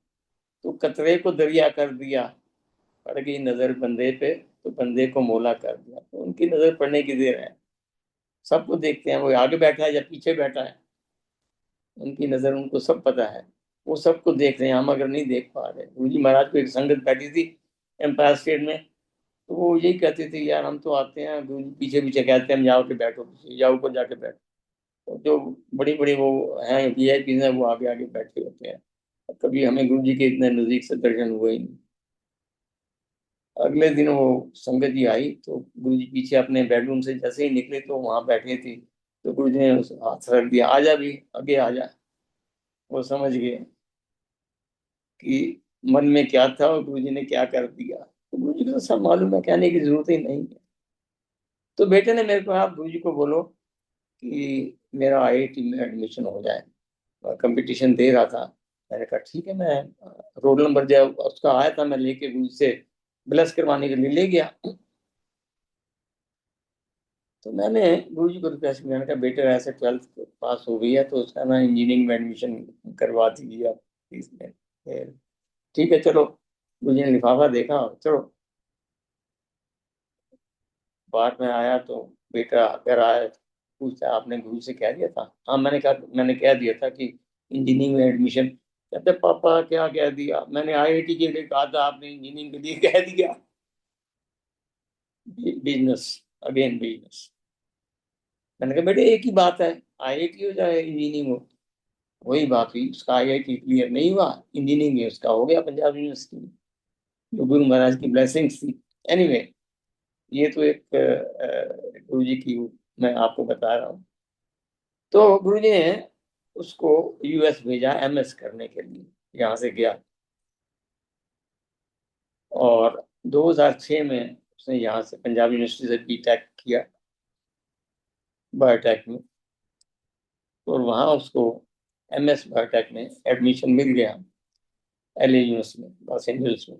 तो कतरे को दरिया कर दिया, पड़ गई नजर बंदे पे तो बंदे को मोला कर दिया। तो उनकी नजर पड़ने की देर है। सबको देखते हैं, वो आगे बैठा है या पीछे बैठा है, उनकी नजर, उनको सब पता है। वो सबको देख रहे हैं, हम अगर नहीं देख पा रहे। गुरु जी महाराज को एक संगत बैठी थी एम्पायर स्टेट में, तो वो यही कहते थे, यार हम तो आते हैं, गुरु जी पीछे पीछे कहते हैं हम जाओ के बैठो पीछे, या ऊपर जाके बैठो। तो जो बड़ी बड़ी वो हैं वीआईपी हैं, वो आगे आगे बैठे होते हैं। कभी हमें गुरु जी के इतने नजदीक से दर्शन हुए ही नहीं। अगले दिन वो संगत जी आई तो गुरु जी पीछे अपने बेडरूम से जैसे ही निकले तो वहां बैठे थे। तो गुरु जी ने हाथ रख दिया, आजा भी आगे आजा। वो समझ गए कि मन में क्या था और गुरु जी ने क्या कर दिया। तो गुरु जी को तो सब मालूम है, कहने की जरूरत ही नहीं है। तो बेटे ने मेरे को, आप गुरु जी को बोलो कि मेरा आईआईटी में एडमिशन हो जाए। कंपटीशन दे रहा था। मैंने कहा ठीक है, मैं रोल नंबर जब उसका आया था मैं लेके गुरु जी से ब्लस करवाने के लिए ले गया। तो मैंने गुरु जी को रिक्वेस्ट किया, मैंने कहा बेटे ऐसे 12th पास हो गई है तो उसका ना इंजीनियरिंग में एडमिशन करवा दीजिए आप प्लीज में। ठीक है चलो। गुरु जी ने लिफाफा देखा, चलो। बाद में आया तो बेटा घर आया, पूछता आपने गुरु से कह दिया था? हाँ मैंने कहा, मैंने कह दिया था कि इंजीनियरिंग में एडमिशन। कहते पापा क्या कह दिया? मैंने आईआईटी के लिए कहा था, आपने इंजीनियरिंग के लिए कह दिया। Business, again business. मैंने कहा बेटे एक ही बात है, आईआईटी हो जाए इंजीनियरिंग हो, वही बात हुई। उसका आईआईटी क्लियर नहीं हुआ, इंजीनियरिंग में उसका हो गया पंजाब यूनिवर्सिटी में, जो गुरु महाराज की ब्लेसिंग्स थी। एनीवे ये तो एक गुरु जी की मैं आपको बता रहा हूँ। तो गुरु जी ने उसको यूएस भेजा एमएस करने के लिए, यहाँ से गया। और 2006 में उसने यहाँ से पंजाब यूनिवर्सिटी से बीटेक किया बायोटेक में। और वहाँ उसको एमएस बायोटेक में एडमिशन मिल गया एलए यूनिवर्सिटी में, लॉस एंजल्स में।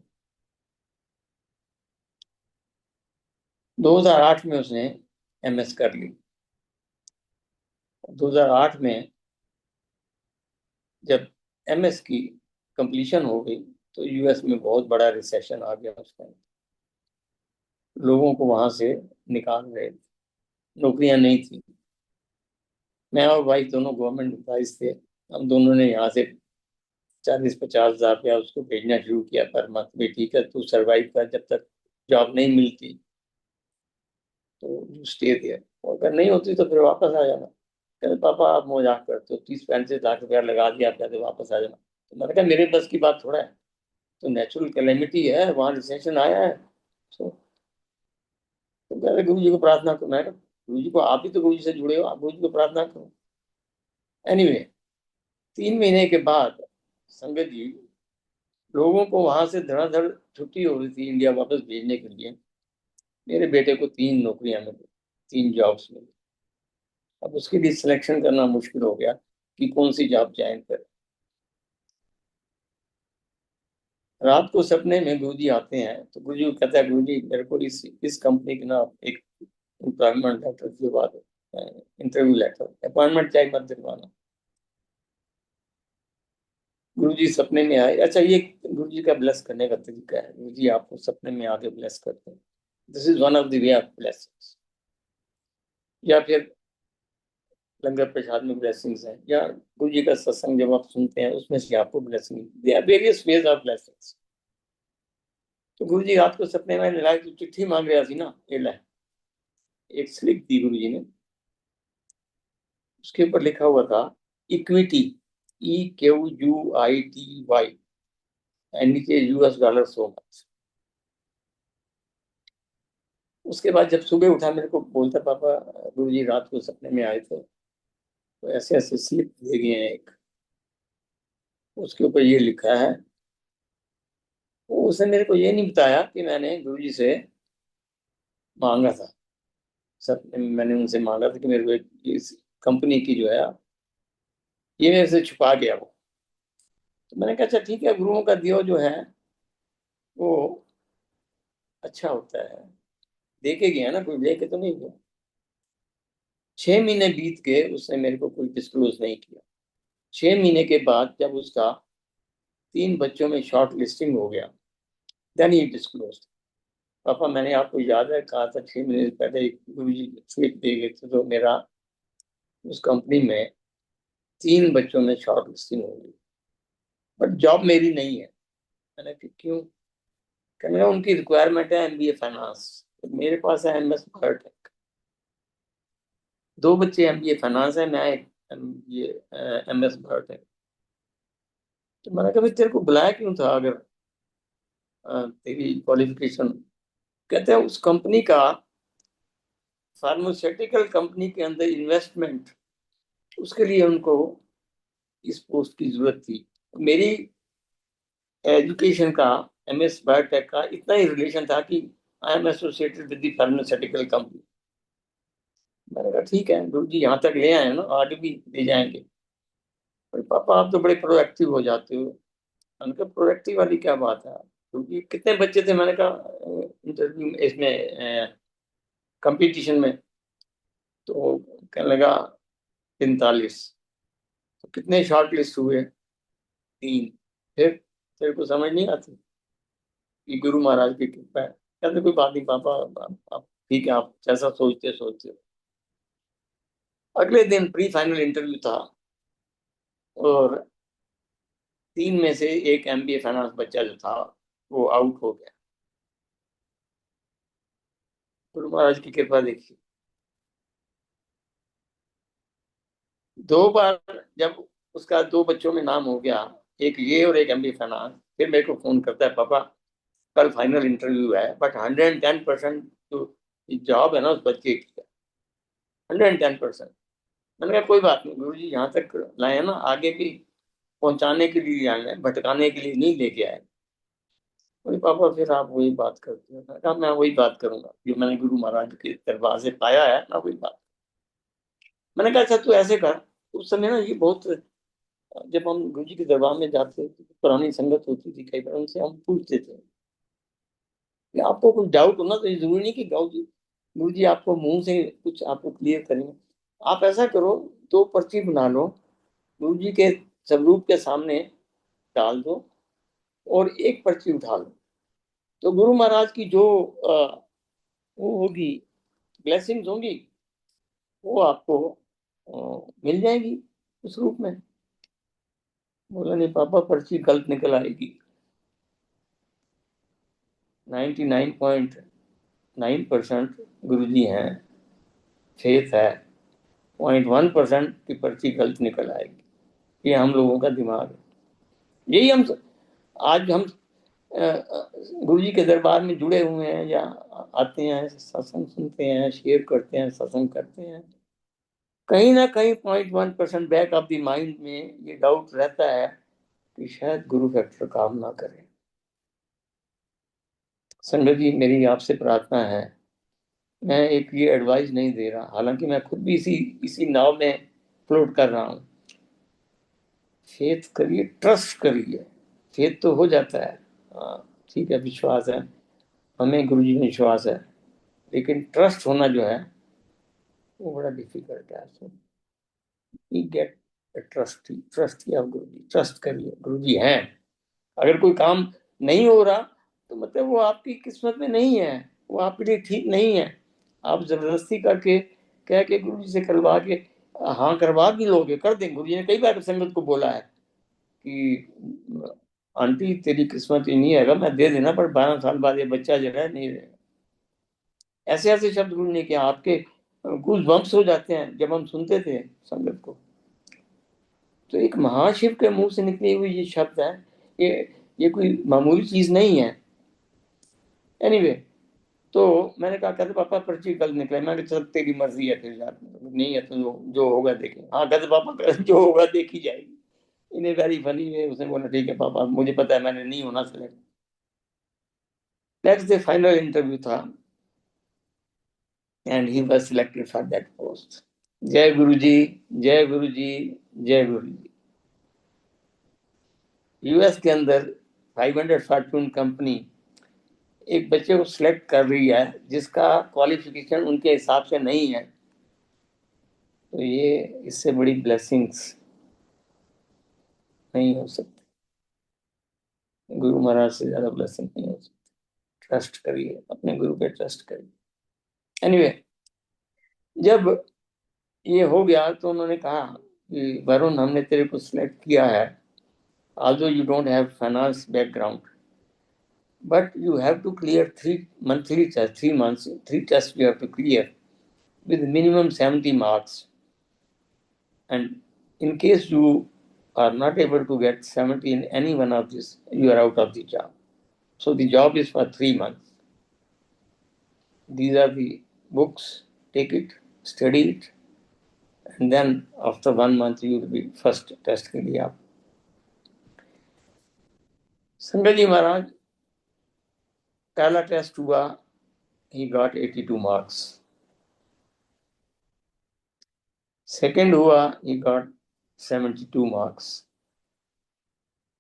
2008 में उसने एमएस कर ली। 2008 में जब एमएस की कंप्लीशन हो गई तो यूएस में बहुत बड़ा रिसेशन आ गया उस टाइम। लोगों को वहां से निकाल रहे थे, नौकरियां नहीं थी। मैं और भाई दोनों गवर्नमेंट एम्प्लॉइज थे। हम दोनों ने यहाँ से 40-50 हज़ार रुपया उसको भेजना शुरू किया पर मंथ भी। ठीक है तू सरवाइव कर, जब तक जॉब नहीं मिलती तो स्टे दिया, और अगर नहीं होती तो फिर वापस आ जाना। कहते पापा आप मजाक करते हो, 30-35 लाख रुपया लगा दिया, आप कहते वापस आ जाना। तो मैंने कहा मेरे बस की बात थोड़ा है, तो नेचुरल कैलेमिटी है, वहां रिसेशन आया है। तो कहते गुरु जी को प्रार्थना करो। मैं गुरु जी को, आप ही तो गुरु जी से जुड़े हो, आप गुरु जी को प्रार्थना करो। एनीवे 3 महीने के बाद संगत जी, लोगों को वहां से धड़ाधड़ छुट्टी हो रही थी इंडिया वापस भेजने के लिए। मेरे बेटे को 3 नौकरियां मिली, 3 जॉब्स मिली। अब उसके लिए सिलेक्शन करना मुश्किल हो गया कि कौन सी जॉब ज्वाइन करे। रात को सपने में गुरु जी आते हैं तो गुरु जी को कहता है, गुरु जी मेरे को इस कंपनी की ना एक एम्प्लॉयमेंट लेटर के बाद इंटरव्यू लेटर, अपॉइंटमेंट चाहे मत दिलवाना। गुरु जी सपने में आए। अच्छा ये गुरु जी का ब्लेस करने का तरीका है, गुरु जी आपको सपने में आके ब्लेस करते हैं। This is one of the way of blessings. या फिर लंगर प्रसाद में ब्लेसिंग्स हैं, या गुरु जी का सत्संग जब आप सुनते हैं उसमें से आपको blessing, they are various ways of blessings. तो गुरु जी रात को सपने में लाए तो चिट्ठी मांग रहा थी ना, ये ला एक स्लिप दी गुरु जी ने। उसके ऊपर लिखा हुआ था इक्विटी, EQUITY, एंड नीचे $, सो मच। उसके बाद जब सुबह उठा मेरे को बोलता, पापा गुरुजी रात को सपने में आए थे तो ऐसे ऐसे स्लिप दे गए हैं एक, उसके ऊपर ये लिखा है उसने मेरे को ये नहीं बताया कि मैंने गुरुजी से मांगा था। सब मैंने उनसे मांगा था कि मेरे को इस कंपनी की जो है ये मेरे से छुपा गया वो। तो मैंने कहा अच्छा ठीक है, गुरुओं का दियो जो है वो अच्छा होता है, दे के गया ना, कोई लेके तो नहीं गया। 6 महीने बीत गए, उसने मेरे को कोई डिस्क्लोज नहीं किया। 6 महीने के बाद जब उसका 3 बच्चों में शॉर्ट लिस्टिंग हो गया, देन ही डिस्क्लोज। पापा मैंने आपको याद है कहा था 6 महीने पहले गुरु जी स्लिप दे गए थे, तो मेरा उस कंपनी में 3 बच्चों में शॉर्ट लिस्टिंग हो गई, बट जॉब मेरी नहीं है। मैंने कहा क्यों? कहने लगा उनकी रिक्वायरमेंट है एमबीए फाइनेंस, मेरे पास है एमएस बायोटेक। 2 बच्चे एमबीए फाइनेंस है, मैं एक ये एमएस बायोटेक। तो मैंने कहा तेरे को बुलाया क्यों था अगर तेरी क्वालिफिकेशन? कहते हैं उस कंपनी का, फार्मास्यूटिकल कंपनी के अंदर इन्वेस्टमेंट, उसके लिए उनको इस पोस्ट की जरूरत थी। मेरी एजुकेशन का, एमएस बायोटेक का इतना ही रिलेशन था कि I am associated with the pharmaceutical company. मैंने कहा ठीक है गुरु जी, यहाँ तक ले आए ना, आगे भी ले जाएंगे। पर पापा आप तो बड़े प्रोएक्टिव हो जाते हो। मैंने कहा प्रोएक्टिव वाली क्या बात है? क्योंकि कितने बच्चे थे, मैंने कहा इंटरव्यू इसमें कंपटीशन में, तो कहने लगा 45। तो कितने शॉर्ट लिस्ट हुए? 3। फिर तेरे को समझ नहीं आती कि गुरु महाराज की कृपा है? कहते कोई बात नहीं पापा, आप ठीक है, आप जैसा सोचते सोचते हो। अगले दिन प्री फाइनल इंटरव्यू था, और 3 में से एक एमबीए फाइनेंस बच्चा जो था वो आउट हो गया। गुरु महाराज की कृपा देखिए। 2 बार जब उसका 2 बच्चों में नाम हो गया, एक ये और एक एमबीए फाइनेंस, फिर मेरे को फोन करता है, पापा कल फाइनल इंटरव्यू है, बट 110% जो जॉब है ना उस बच्चे की, 110%। मैंने कहा कोई बात नहीं गुरु जी, यहाँ तक लाए हैं ना, आगे भी पहुंचाने के लिए आए हैं, भटकाने के लिए नहीं लेके आए। बोले पापा फिर आप वही बात करते हो? मैंने कहा मैं वही बात करूंगा जो मैंने गुरु महाराज के दरबार से पाया है, मैं वही बात। मैंने कहा अच्छा तू ऐसे कर, उस समय ना ये बहुत, जब हम गुरु जी के दरबार में जाते थे तो पुरानी संगत होती थी, कई बार उनसे हम पूछते थे कि आपको कुछ डाउट हो ना, तो ये जरूरी नहीं कि गुरु जी आपको मुंह से कुछ आपको क्लियर करेंगे। आप ऐसा करो, 2 पर्ची बना लो, गुरु जी के स्वरूप के सामने डाल दो, और एक पर्ची उठा लो, तो गुरु महाराज की जो वो होगी, ब्लेसिंग्स होंगी, वो आपको मिल जाएगी उस रूप में। बोला नहीं पापा, पर्ची गलत निकल आएगी। 99.9% गुरु जी हैं, फेथ है, 0.1% की पर्ची गलत निकल आएगी। ये हम लोगों का दिमाग है। यही हम आज हम गुरु जी के दरबार में जुड़े हुए हैं, या आते हैं, सत्संग सुनते हैं, शेयर करते हैं, सत्संग करते हैं, कहीं ना कहीं 0.1% बैक ऑफ द माइंड में ये डाउट रहता है कि शायद गुरु फैक्टर काम ना करे। संगत जी मेरी आपसे प्रार्थना है, मैं एक ये एडवाइस नहीं दे रहा, हालांकि मैं खुद भी इसी इसी नाव में फ्लोट कर रहा हूँ। फेथ करिए, ट्रस्ट करिए, फेथ तो हो जाता है, हाँ ठीक है, विश्वास है, हमें गुरु जी में विश्वास है, लेकिन ट्रस्ट होना जो है वो बड़ा डिफिकल्ट है। सो गेट ट्रस्ट किया गुरु जी, ट्रस्ट करिए गुरु जी हैं। अगर कोई काम नहीं हो रहा तो मतलब वो आपकी किस्मत में नहीं है, वो आपके लिए ठीक नहीं है। आप जबरदस्ती करके कह के गुरु जी से करवा के, हाँ करवा भी लोगे, कर देंगे। गुरु जी ने कई बार संगत को बोला है कि आंटी तेरी किस्मत ही नहीं है, मैं दे देना, पर 12 साल बाद ये बच्चा जो है नहीं रहेगा। ऐसे ऐसे शब्द गुरु ने किया, आपके गूज बम्प्स हो जाते हैं जब हम सुनते थे संगत को। तो एक महाशिव के मुंह से निकले हुए ये शब्द है, ये ये कोई मामूली चीज नहीं है। एनीवे तो मैंने कहा, कहते पापा पर्ची कल निकले। मैं कहा चल तेरी मर्जी है, फिर यार नहीं है तो जो होगा देखेंगे। हाँ कहते पापा जो होगा देखी जाएगी। इन्हें वेरी फनी है, उसने बोला ठीक है पापा, मुझे पता है मैंने नहीं होना select, That's the final interview था, and he was selected for that post. जय गुरु जी, जय गुरु जी, जय गुरु जी। यूएस के अंदर 500 फॉर्च्यून कंपनी एक बच्चे को सिलेक्ट कर रही है जिसका क्वालिफिकेशन उनके हिसाब से नहीं है, तो ये इससे बड़ी ब्लेसिंग्स नहीं हो सकती। गुरु महाराज से ज्यादा ब्लेसिंग नहीं हो सकती। ट्रस्ट करिए, अपने गुरु पे ट्रस्ट करिए। एनीवे, जब ये हो गया तो उन्होंने कहा कि वरुण, हमने तेरे को सिलेक्ट किया है, although you don't have finance background, but you have to clear 3 monthly tests, 3 months, 3 tests you have to clear with minimum 70 marks. And in case you are not able to get 70 in any one of these, you are out of the job. So the job is for 3 months. These are the books, take it, study it, and then after 1 month you will be first test के लिए आप। संगत जी महाराज, पहला टेस्ट हुआ, he got 82 marks. Second हुआ, he got 72 marks.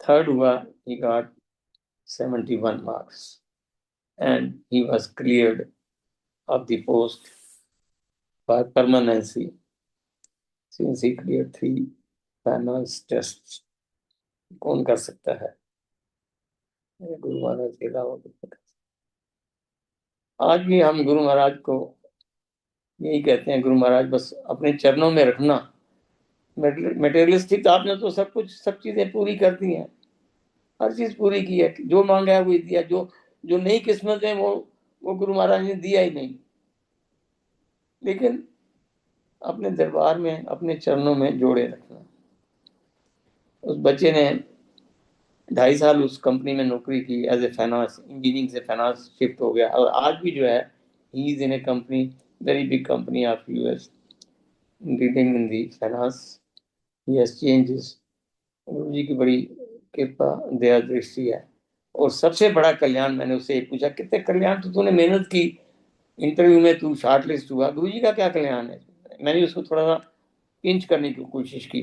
Third हुआ, he got 71 marks. And he was cleared of the post for permanency since he cleared 3 finance tests. कौन कर सकता है? गुरु महाराज के अलावा कुछ नहीं कर सकता। आज भी हम गुरु महाराज को यही कहते हैं, गुरु महाराज बस अपने चरणों में रखना। मटेरियलिस्टिक आपने तो सब कुछ, सब चीजें पूरी कर दी हैं, हर चीज पूरी की है, जो मांगा है वही दिया। जो जो नई किस्मत है वो गुरु महाराज ने दिया ही नहीं। लेकिन अपने दरबार में, अपने चरणों में जोड़े रखना। उस बच्चे ने 2.5 साल उस कंपनी में नौकरी की, एज ए फाइनेंस, इंजीनियरिंग से फाइनेंस शिफ्ट हो गया, और आज भी जो है he is in A company, very big company of US, dealing in the finance. He has changes. गुरु जी की बड़ी कृपा, दया दृष्टि है। और सबसे बड़ा कल्याण, मैंने उससे पूछा कितने कल्याण तो तूने मेहनत की, इंटरव्यू में तू शॉर्ट लिस्ट हुआ, गुरु जी का क्या कल्याण है? मैंने उसको थोड़ा सा पिंच करने की कोशिश की।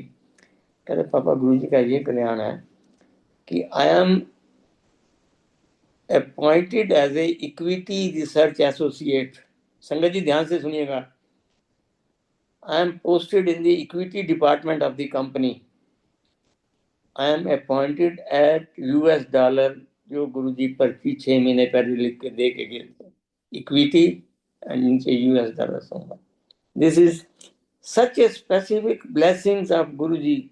कहते पापा, गुरु जी का ये कल्याण है कि I am appointed as a equity research associate. संगत जी ध्यान से सुनिएगा, I am posted in the equity department of the company. I am appointed at $, जो गुरु जी पर्ची 6 महीने पहले लिख के दे के गए थे, इक्विटी एंड नीचे $। होगा। This is such a specific blessings of Guru ji,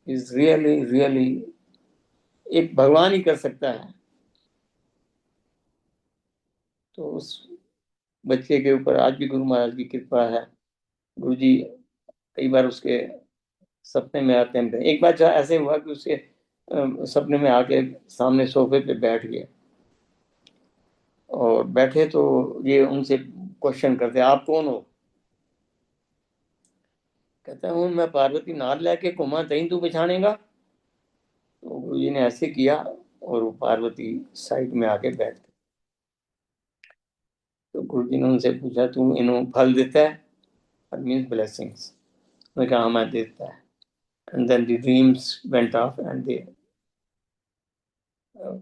is really really एक भगवान ही कर सकता है। तो उस बच्चे के ऊपर आज भी गुरु महाराज की कृपा है। गुरु जी कई बार उसके सपने में आते हैं। एक बार ऐसे हुआ कि उसके सपने में आके सामने सोफे पे बैठ गए, और बैठे तो ये उनसे क्वेश्चन करते, आप कौन हो? कहता हूँ मैं पार्वती नाल लेके घुमा, तई तू पछाणेगा। तो गुरु जी ने ऐसे किया और वो पार्वती साइड में आके बैठ गए। तो गुरु जी ने उनसे पूछा, तू इन्हों फल देता है? Means blessings. उन्होंने कहा मैं देता है। And then the dreams went off and they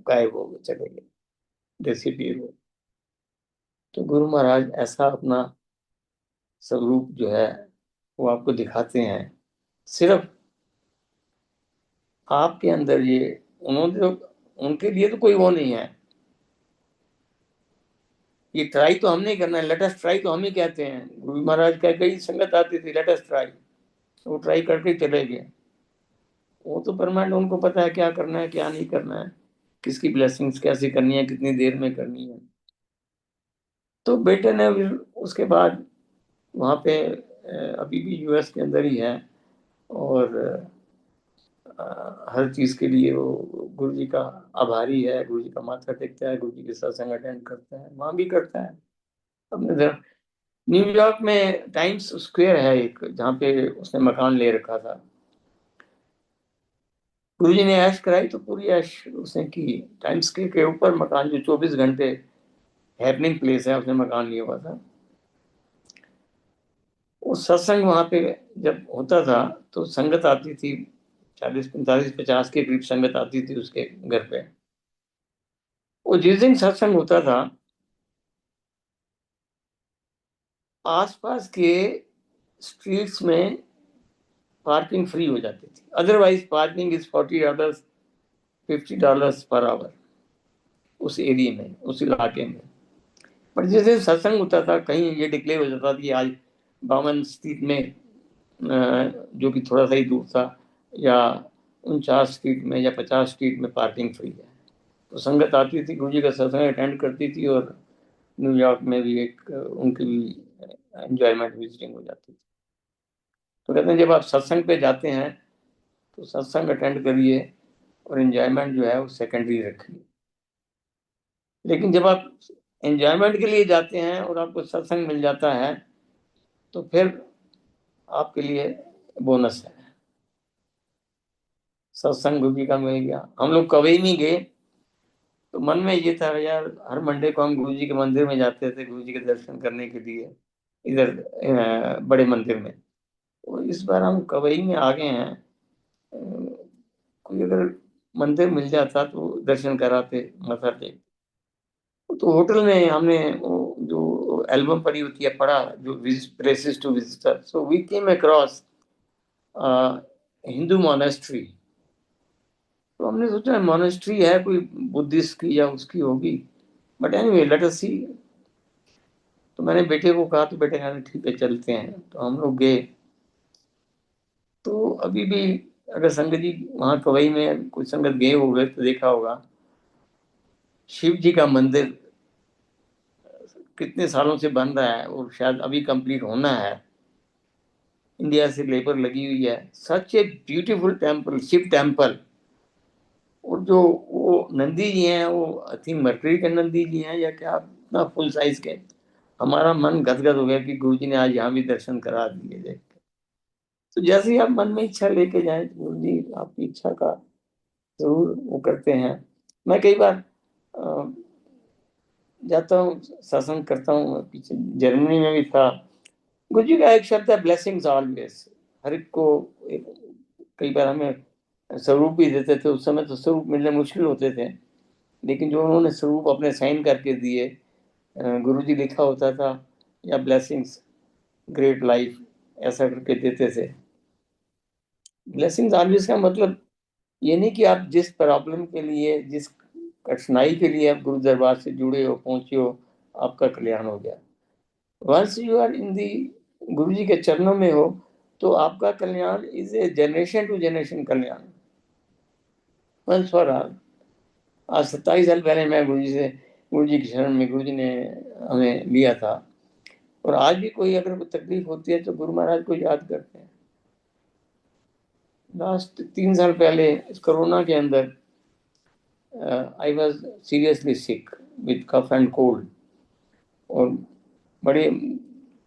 गायब हो गए, चले गए, डिसअपीयर हो। तो गुरु महाराज ऐसा अपना स्वरूप जो है वो आपको दिखाते हैं। सिर्फ आपके अंदर ये, उन्होंने तो, उनके लिए तो कोई वो नहीं है। ये ट्राई तो हमने करना है, लेट अस ट्राई तो हम ही कहते हैं। गुरु महाराज का कई संगत आती थी, लेट अस ट्राई, वो ट्राई करके चले गए। वो तो परमानेंट, उनको पता है क्या करना है क्या नहीं करना है, किसकी ब्लेसिंग्स कैसे करनी है, कितनी देर में करनी है। तो बेटे ने उसके बाद वहाँ पे अभी भी यूएस के अंदर ही है, और हर चीज के लिए वो गुरु जी का आभारी है। गुरु जी का माथा टेकता है, गुरु जी के सत्संग अटेंड करता है, वहाँ भी करता है अपने इधर। न्यूयॉर्क में टाइम्स स्क्वायर है एक, जहाँ पे उसने मकान ले रखा था। गुरु जी ने ऐश कराई तो पूरी ऐश उसने की। टाइम स्क्वायर के ऊपर मकान, जो 24 घंटे हैपनिंग प्लेस है, उसने मकान लिया हुआ था। वो सत्संग वहां पे जब होता था तो संगत आती थी, 40 45 50 के करीब संगत आती थी उसके घर पे। वो जिस दिन सत्संग होता था, आसपास के स्ट्रीट्स में पार्किंग फ्री हो जाती थी। Otherwise parking is $40, $50 per hour उस एरिया में, उस इलाके में। पर जिस दिन सत्संग होता था, कहीं ये डिक्लेयर हो जाता था कि आज 52 स्ट्रीट में, जो कि थोड़ा सा ही दूर था, या 49 स्ट्रीट में या 50 स्ट्रीट में पार्किंग फ्री है। तो संगत आती थी, गुरु जी का सत्संग अटेंड करती थी, और न्यूयॉर्क में भी एक उनकी भी एंजॉयमेंट विजिटिंग हो जाती थी। तो कहते हैं जब आप सत्संग पे जाते हैं तो सत्संग अटेंड करिए और एंजॉयमेंट जो है वो सेकेंडरी रखिए। लेकिन जब आप एंजॉयमेंट के लिए जाते हैं और आपको सत्संग मिल जाता है तो फिर आपके लिए बोनस है। सत्संग गुरु जी का मिल गया। हम लोग कवई में गए तो मन में ये था यार, हर मंडे को हम गुरु जी के मंदिर में जाते थे गुरु जी के दर्शन करने के लिए, इधर बड़े मंदिर में। तो इस बार हम कवई में आ गए हैं, कोई अगर मंदिर मिल जाता तो दर्शन कराते, माथा टेक। तो होटल में हमने वो जो एल्बम पड़ी होती है पढ़ा, जो places to visitor, so we came across Hindu monastery. तो हमने सोचा मोनेस्ट्री है कोई बुद्धिस्ट की या उसकी होगी, बट एनीवे लेट अस सी। तो मैंने बेटे को कहा, तो बेटे कहने ठीक है चलते हैं। तो हम लोग गए। तो अभी भी अगर संगत जी वहाँ कवई में कुछ संगत गए हो गए तो देखा होगा, शिव जी का मंदिर कितने सालों से बन रहा है और शायद अभी कंप्लीट होना है। इंडिया से लेबर लगी हुई है। Such a beautiful temple, Shiva temple. और जो वो नंदी जी हैं, वो आई थिंक मरकरी के नंदी जी हैं या क्या, इतना फुल साइज के। हमारा मन गदगद हो गया कि गुरु जी ने आज यहाँ भी दर्शन करा दिए देख के। तो जैसे ही आप मन में इच्छा लेके जाए, गुरु जी आपकी इच्छा का जरूर वो करते हैं। मैं कई बार अ, जाता हूँ, सत्संग करता हूँ। पीछे जर्मनी में भी था। गुरु जी का एक शब्द है, ब्लेसिंग्स ऑलवेज। हर एक को कई बार हमें स्वरूप भी देते थे। उस समय तो स्वरूप मिलने मुश्किल होते थे, लेकिन जो उन्होंने स्वरूप अपने साइन करके दिए, गुरु जी लिखा होता था, या ब्लेसिंग्स, ग्रेट लाइफ, ऐसा करके देते थे। ब्लेसिंग्स ऑलवेज का मतलब ये नहीं कि आप जिस प्रॉब्लम के लिए, जिस कठिनाई के लिए आप गुरु दरबार से जुड़े हो, पहुंचे हो, आपका कल्याण हो गया। Once you are in the Guru ji के चरणों में हो तो आपका कल्याण is a generation to generation कल्याण, वंस फॉर ऑल। आज 27 साल पहले मैं गुरु जी की शरण में, गुरु जी ने हमें लिया था। और आज भी कोई अगर कोई तकलीफ होती है तो गुरु महाराज को याद करते हैं। लास्ट 3 साल पहले कोरोना के अंदर I was seriously sick with cough and cold, और बड़े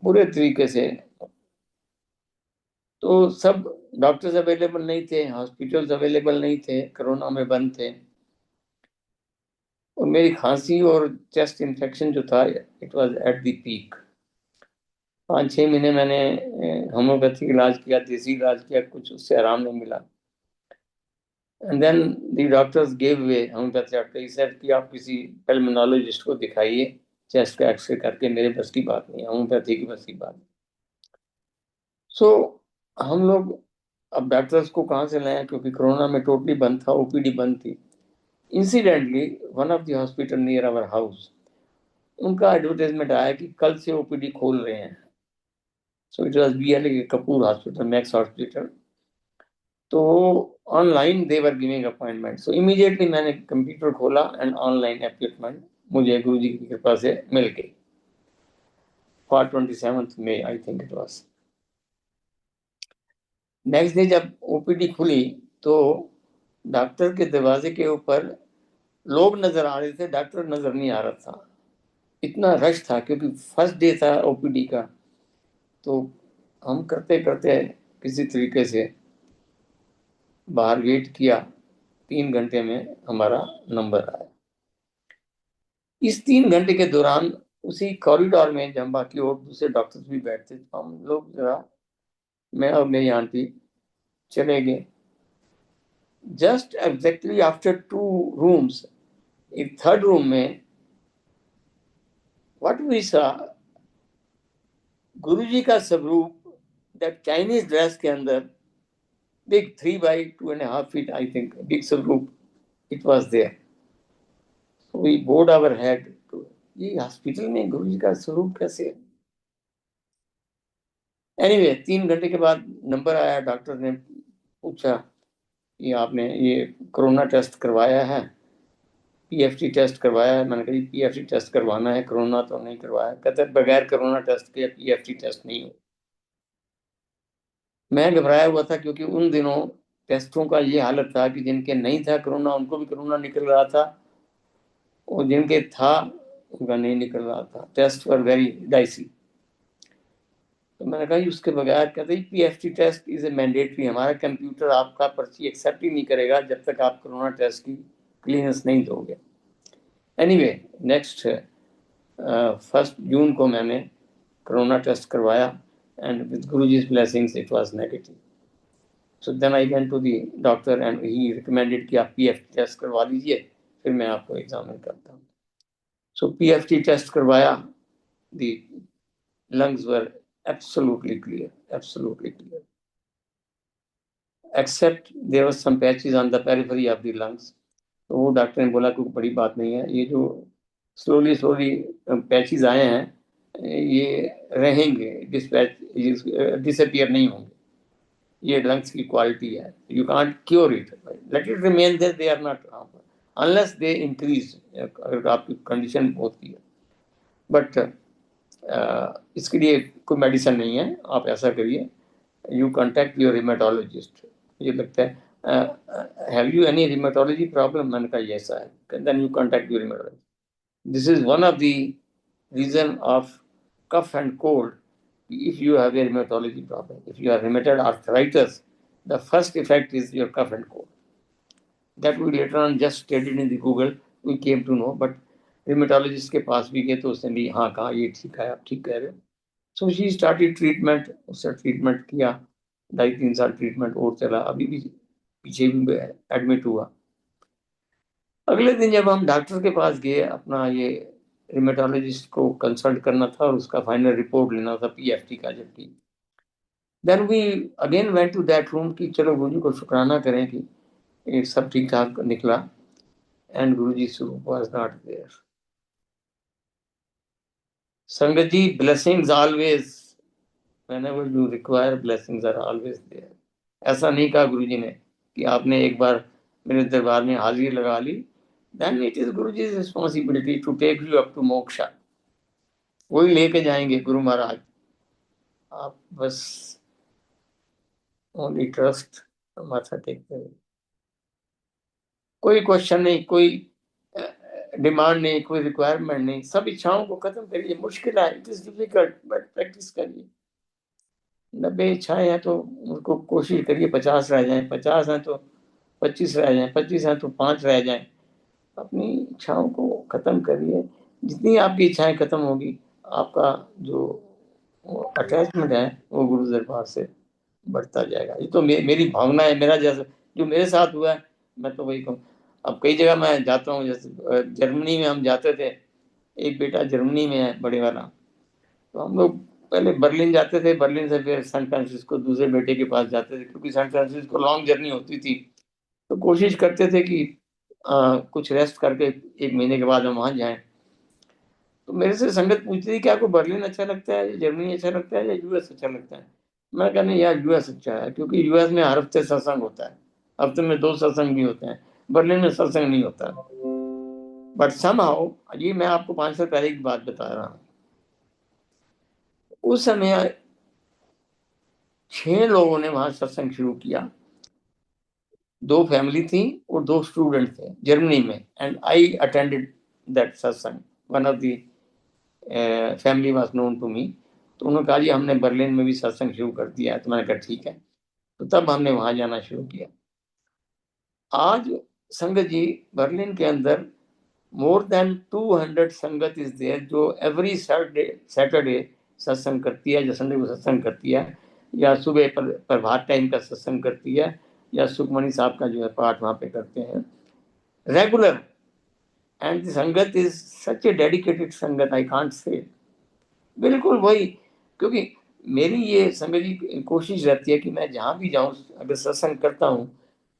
बुरे तरीके से। तो सब डॉक्टर्स अवेलेबल नहीं थे, हॉस्पिटल्स अवेलेबल नहीं थे, कोरोना में बंद थे। और मेरी खांसी और चेस्ट इन्फेक्शन जो था, it was at the peak. 5-6 महीने मैंने होम्योपैथिक इलाज किया, देसी इलाज किया, कुछ उससे आराम नहीं मिला। And then the doctors give way, homeopathy doctor he said कि आप किसी पल्मोनोलॉजिस्ट को दिखाइए, चेस्ट का एक्सरे करके। मेरे बस की बात नहीं है, होम्योपैथी की बस की बात। सो हम लोग अब डॉक्टर्स को कहाँ से लाएं, क्योंकि कोरोना में टोटली बंद था, ओपीडी बंद थी। Incidentally one of the hospital near our house, उनका एडवर्टाइजमेंट आया कि कल से ओपीडी खोल रहे हैं। So it was BLA Kapoor hospital, Max hospital. तो online they were giving appointment. So immediately मैंने कंप्यूटर खोला एंड ऑनलाइन अपॉइंटमेंट मुझे गुरु जी की कृपा से मिल गई for 27 May I think it was. Next day जब ओपीडी खुली तो डॉक्टर के दरवाजे के ऊपर लोग नजर आ रहे थे, डॉक्टर नजर नहीं आ रहा था। इतना रश था क्योंकि फर्स्ट डे था ओपीडी का। तो हम करते करते किसी तरीके से बाहर वेट किया, 3 घंटे में हमारा नंबर आया। इस 3 घंटे के दौरान उसी कॉरिडोर में जब बाकी और दूसरे डॉक्टर्स भी बैठते तो हम लोग जरा, मैं और मेरी आंटी चले गए। जस्ट एग्जैक्टली आफ्टर 2 रूम्स, एक थर्ड रूम में व्हाट वी सा, गुरुजी का स्वरूप दैट चाइनीज ड्रेस के अंदर, big 3 by 2.5 feet I think, big स्वरूप, it was there. So we bowed our head to, ये हॉस्पिटल में गुरुजी का स्वरूप कैसे है? एनीवे 3 घंटे के बाद नंबर आया। डॉक्टर ने पूछा कि आपने ये कोरोना टेस्ट करवाया है, पीएफटी टेस्ट करवाया है? मैंने कहा पीएफटी टेस्ट करवाना है, कोरोना तो नहीं करवाया। कहते बगैर कोरोना टेस्ट के पीएफटी टेस्ट नहीं हो। मैं घबराया हुआ था क्योंकि उन दिनों टेस्टों का ये हालत था कि जिनके नहीं था कोरोना उनको भी कोरोना निकल रहा था, और जिनके था उनका नहीं निकल रहा था। Test were very dicey. तो मैंने कहा उसके बगैर, कहते PFT test is a mandatory, हमारा कंप्यूटर आपका पर्ची एक्सेप्ट ही नहीं करेगा जब तक आप कोरोना टेस्ट की क्लीयरेंस नहीं दोगे। एनीवे नेक्स्ट 1 जून को मैंने कोरोना टेस्ट करवाया and with Guruji's blessings it was negative. So then I went to the doctor and he recommended कि आप PFT टेस्ट करवा लीजिए, फिर मैं आपको एग्जामिन करता हूँ। So PFT टेस्ट करवाया, the lungs were absolutely clear, except there was some patches on the periphery of the lungs. तो वो डॉक्टर ने बोला कोई बड़ी बात नहीं है, ये जो स्लोली पैचेस आए हैं ये रहेंगे, डिसअपियर नहीं होंगे, ये लंग्स की क्वालिटी है, you can't cure it, let it remain there, they are not unless they increase, अगर आपकी कंडीशन बहुत की है। बट इसके लिए कोई मेडिसिन नहीं है, आप ऐसा करिए, यू कॉन्टैक्ट योर रिमेटोलॉजिस्ट। ये लगता है have you any rheumatology problem? मैंने कहा yes I have. Then you contact your rheumatologist. This is one of the reason of cough and cold. If you have a rheumatology problem, if you have rheumatoid arthritis, the first effect is your cough and cold. That we later on just studied in the Google, we came to know. But rheumatologist के पास भी गए तो उसने भी हाँ कहा ये ठीक है, आप ठीक कह रहे हो। So she started treatment, उससे ट्रीटमेंट किया, 2.5-3 साल ट्रीटमेंट और चला, अभी भी पीछे भी एडमिट हुआ। अगले दिन जब हम डॉक्टर के पास गए, अपना ये रिमेटोलॉजिस्ट को कंसल्ट करना था और उसका फाइनल रिपोर्ट लेना था पीएफटी का, जबकि then we again went to that room कि चलो गुरुजी को शुक्राना करें कि ये सब ठीक ठाक निकला, एंड गुरुजी स्वरूप वाज नॉट देयर। संगत जी, blessings always, whenever you require, blessings are always there. ऐसा नहीं कहा गुरुजी ने कि आपने एक बार मेरे दरबार में हाजिरी लगा ली, then it is Guruji's responsibility to take you up to moksha. वही लेके जाएंगे गुरु महाराज, आप बस ओनली ट्रस्ट, माथा टेकते रहिए। कोई क्वेश्चन नहीं, कोई डिमांड नहीं, कोई रिक्वायरमेंट नहीं, सब इच्छाओं को खत्म करिए। मुश्किल है, it is difficult, but practice करिए। 90 इच्छाएं हैं तो उनको कोशिश करिए 50 रह जाएं, 50 हैं तो 25 रह जाएं, 25 हैं तो 5 रह जाएं। अपनी इच्छाओं को खत्म करिए। जितनी आपकी इच्छाएं खत्म होगी, आपका जो अटैचमेंट है वो गुरु दरबार से बढ़ता जाएगा। ये तो मेरी भावना है, मेरा जैसा जो मेरे साथ हुआ है, मैं तो वही कहूँ। अब कई जगह मैं जाता हूँ, जैसे जर्मनी में हम जाते थे, एक बेटा जर्मनी में है बड़े वाला, तो हम लोग पहले बर्लिन जाते थे, बर्लिन से फिर सैन फ्रांसिस्को दूसरे बेटे के पास जाते थे, क्योंकि सैन फ्रांसिस्को लॉन्ग जर्नी होती थी। तो कोशिश करते थे कि कुछ रेस्ट करके 1 महीने के बाद हम वहाँ जाएं। तो मेरे से संगत पूछती थी कि आपको बर्लिन अच्छा लगता है, जर्मनी अच्छा लगता है, या यूएस अच्छा लगता है? मैं कहा नहीं यार, यूएस अच्छा है, क्योंकि यूएस में हर हफ्ते सत्संग होता है, हफ्ते में 2 सत्संग भी होते हैं। बर्लिन में सत्संग नहीं होता। बट समहाउ, ये मैं आपको 5 साल पहले की बात बता रहा हूँ, उस समय 6 लोगों ने वहां सत्संग शुरू किया। 2 फैमिली थी और 2 स्टूडेंट थे जर्मनी में, and I attended that satsang. One of the family was known to me. तो उन्होंने कहा जी हमने बर्लिन में भी सत्संग शुरू कर दिया है। तो मैंने कहा ठीक है। तो तब हमने वहां जाना शुरू किया। आज संगत जी बर्लिन के अंदर मोर देन 200 संगत इज देयर जो एवरी सैटरडे सत्संग करती है, जो संडे को सत्संग करती है, या सुबह प्रभात टाइम का सत्संग करती है, या सुखमणि साहब का जो है पाठ वहाँ पे करते हैं रेगुलर। एंड द संगत इज सच ए डेडिकेटेड संगत, आई कांट से। बिल्कुल वही, क्योंकि मेरी ये संगत जी कोशिश रहती है कि मैं जहाँ भी जाऊँ, अगर सत्संग करता हूँ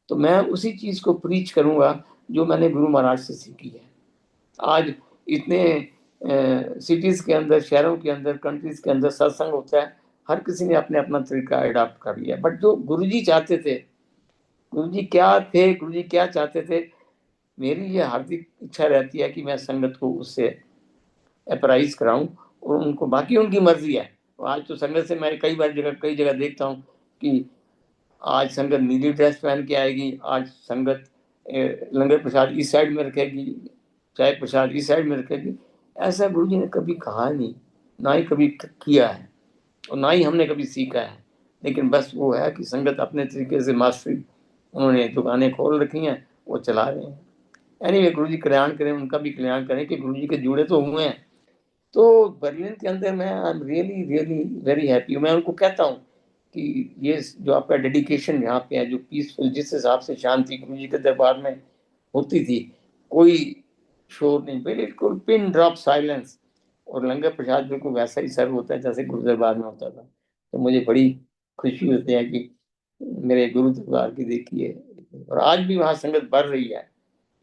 तो मैं उसी चीज को प्रीच करूंगा जो मैंने गुरु महाराज से सीखी है। आज इतने सिटीज के अंदर, शहरों के अंदर, कंट्रीज के अंदर सत्संग होता है, हर किसी ने अपने अपना तरीका अडॉप्ट कर लिया। बट जो गुरुजी चाहते थे, गुरुजी क्या थे, गुरुजी क्या चाहते थे, मेरी ये हार्दिक इच्छा रहती है कि मैं संगत को उससे अप्राइज कराऊं, और उनको बाकी उनकी मर्जी है। आज तो संगत से मैं कई जगह देखता हूँ कि आज संगत नीली ड्रेस पहन के आएगी, आज संगत लंगर प्रसाद इस साइड में रखेगी, चाय प्रसाद इस साइड में रखेगी। ऐसा गुरु जी ने कभी कहा नहीं, ना ही कभी किया है, और ना ही हमने कभी सीखा है। लेकिन बस वो है कि संगत अपने तरीके से मास्टरी, उन्होंने दुकानें खोल रखी हैं, वो चला रहे हैं। एनीवे गुरु जी कल्याण करें, उनका भी कल्याण करें कि गुरु जी के जुड़े तो हुए हैं। तो बर्लिन के अंदर मैं I am really really very happy. मैं उनको कहता हूँ कि ये जो आपका डेडिकेशन यहाँ पे है, जो पीसफुल, जिस हिसाब से शांति गुरु जी के दरबार में होती थी, कोई शोर नहीं, बिल्कुल पिन ड्रॉप साइलेंस, और लंगर प्रसाद बिल्कुल वैसा ही सर्व होता है जैसे गुरु दरबार में होता था। तो मुझे बड़ी खुशी होती है कि मेरे गुरु दरबार की देखिए, और आज भी वहाँ संगत बढ़ रही है,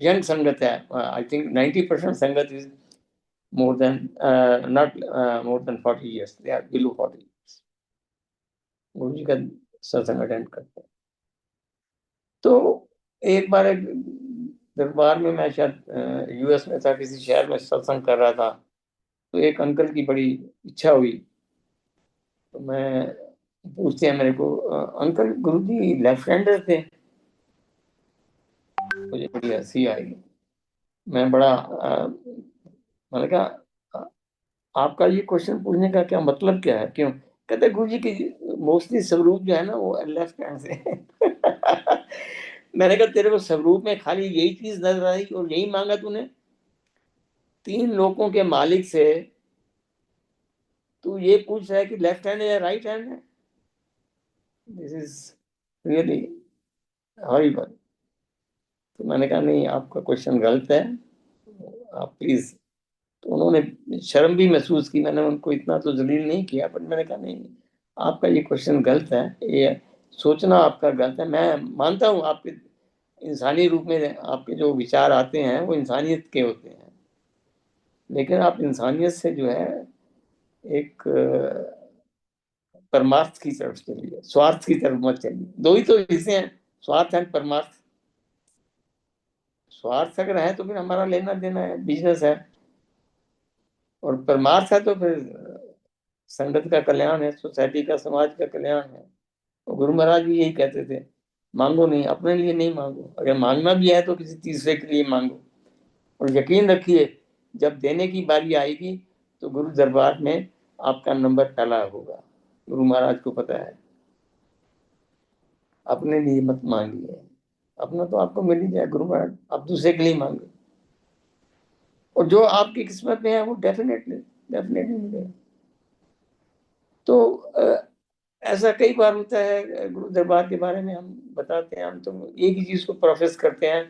यंग संगत है। आई थिंक 90% संगत is more than not more than 40 years, they are below 40 years गुरु जी का सत्संग अटेंड करते हैं। तो एक बार एक दरबार में, मैं शायद यूएस में था, किसी शहर में सत्संग कर रहा था, तो एक अंकल की बड़ी इच्छा हुई, तो मैं पूछते हैं मेरे को, अंकल गुरु जी लेफ्ट हैंडर थे? मुझे बड़ी हंसी आई। मैं बड़ा मैंने कहा, आपका ये क्वेश्चन पूछने का क्या मतलब क्या है, क्यों? कहते गुरु जी की मोस्टली स्वरूप जो है ना वो लेफ्ट हैंड से है। मैंने कहा तेरे को स्वरूप में खाली यही चीज नजर आई और यही मांगा तूने? 3 लोगों के मालिक से तू ये पूछ रहा है कि लेफ्ट हैंड है या राइट हैंड है? This is really horrible. तो मैंने कहा नहीं, आपका क्वेश्चन गलत है, आप प्लीज। तो उन्होंने शर्म भी महसूस की, मैंने उनको इतना तो जलील नहीं किया, बट मैंने कहा नहीं, आपका ये क्वेश्चन गलत है, ये सोचना आपका गलत है। मैं मानता हूँ आपके इंसानी रूप में आपके जो विचार आते हैं वो इंसानियत के होते हैं, लेकिन आप इंसानियत से जो है एक परमार्थ की तरफ चलिए, स्वार्थ की तरफ मत चलिए। दो ही तो हिस्से हैं, स्वार्थ एंड परमार्थ। स्वार्थ अगर है तो फिर हमारा लेना देना है, बिजनेस है, और परमार्थ है तो फिर संगत का कल्याण है, सोसाइटी का, समाज का कल्याण है। तो गुरु महाराज भी यही कहते थे, मांगो नहीं, अपने लिए नहीं मांगो, अगर मांगना भी है तो किसी तीसरे के लिए मांगो। और यकीन रखिए, जब देने की बारी आएगी तो गुरु दरबार में आपका नंबर पहला होगा। गुरु महाराज को पता है। अपने लिए मत मांगिए, अपना तो आपको मिल ही जाए गुरु महाराज, आप दूसरे के लिए मांगे, और जो आपकी किस्मत में है वो डेफिनेटली डेफिनेटली मिलेगा। तो ऐसा कई बार होता है, गुरु दरबार के बारे में हम बताते हैं, हम तो एक ही चीज को प्रोफेस करते हैं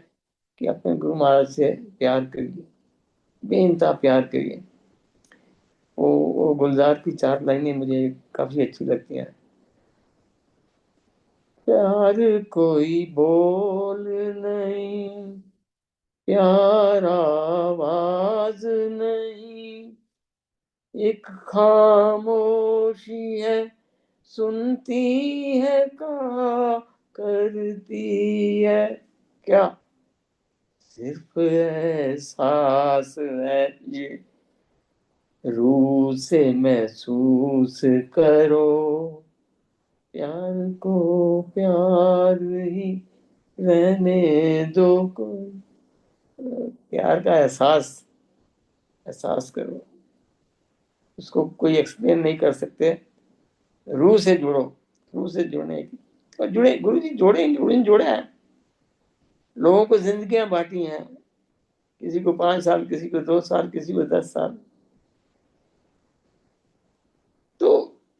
कि अपने गुरु महाराज से प्यार करिए, बेइंतहा प्यार करिए। वो गुलजार की 4 लाइनें मुझे काफी अच्छी लगती हैं। प्यार कोई बोल नहीं, प्यार आवाज नहीं, एक खामोशी है सुनती है, का करती है क्या, सिर्फ एहसास है ये, रूह से महसूस करो, प्यार को प्यार ही रहने दो, कोई प्यार का एहसास एहसास करो, उसको कोई एक्सप्लेन नहीं कर सकते। रूह से जुड़ो, रूह से जुड़ने की, और जुड़े गुरु जी जोड़ेंगे, गुरु जी जोड़ा है। लोगों को जिंदगियां बांटी हैं, किसी को 5 साल, किसी को 2 साल, किसी को 10 साल। तो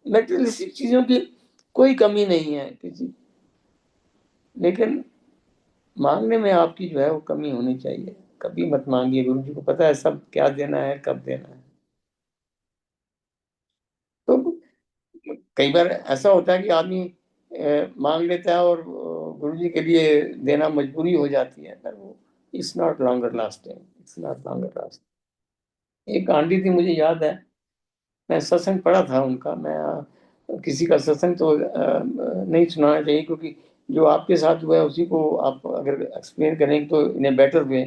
मेटेरियलिस्टिक चीजों की कोई कमी नहीं है किसी, लेकिन मांगने में आपकी जो है वो कमी होनी चाहिए। कभी मत मांगिए, गुरु जी को पता है सब क्या देना है, कब देना है। तो कई बार ऐसा होता है कि आदमी मांग लेता है और गुरु जी के लिए देना मजबूरी हो जाती है, पर वो it's not longer lasting, it's not longer lasting. एक आंटी थी, मुझे याद है, मैं सत्संग पढ़ा था उनका। मैं किसी का सत्संग तो नहीं सुनाना चाहिए, क्योंकि जो आपके साथ हुआ है उसी को आप अगर एक्सप्लेन करेंगे तो इन ए बेटर वे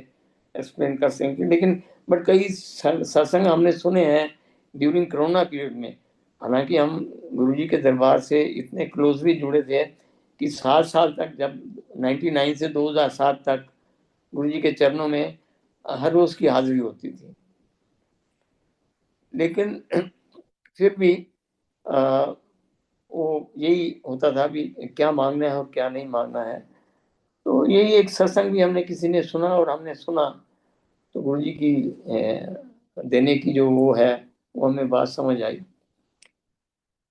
एक्सप्लेन कर सकेंगे। लेकिन बट कई सत्संग हमने सुने हैं ड्यूरिंग कोरोना पीरियड में। हालांकि हम गुरुजी के दरबार से इतने क्लोजली जुड़े थे कि 7 साल तक, जब 99 से 2007 तक गुरुजी के चरणों में हर रोज की हाजिरी होती थी। लेकिन फिर भी आ, वो यही होता था भी क्या मांगना है और क्या नहीं मांगना है। तो यही एक सत्संग भी हमने किसी ने सुना और हमने सुना, तो गुरु जी की देने की जो वो है वो हमें बात समझ आई।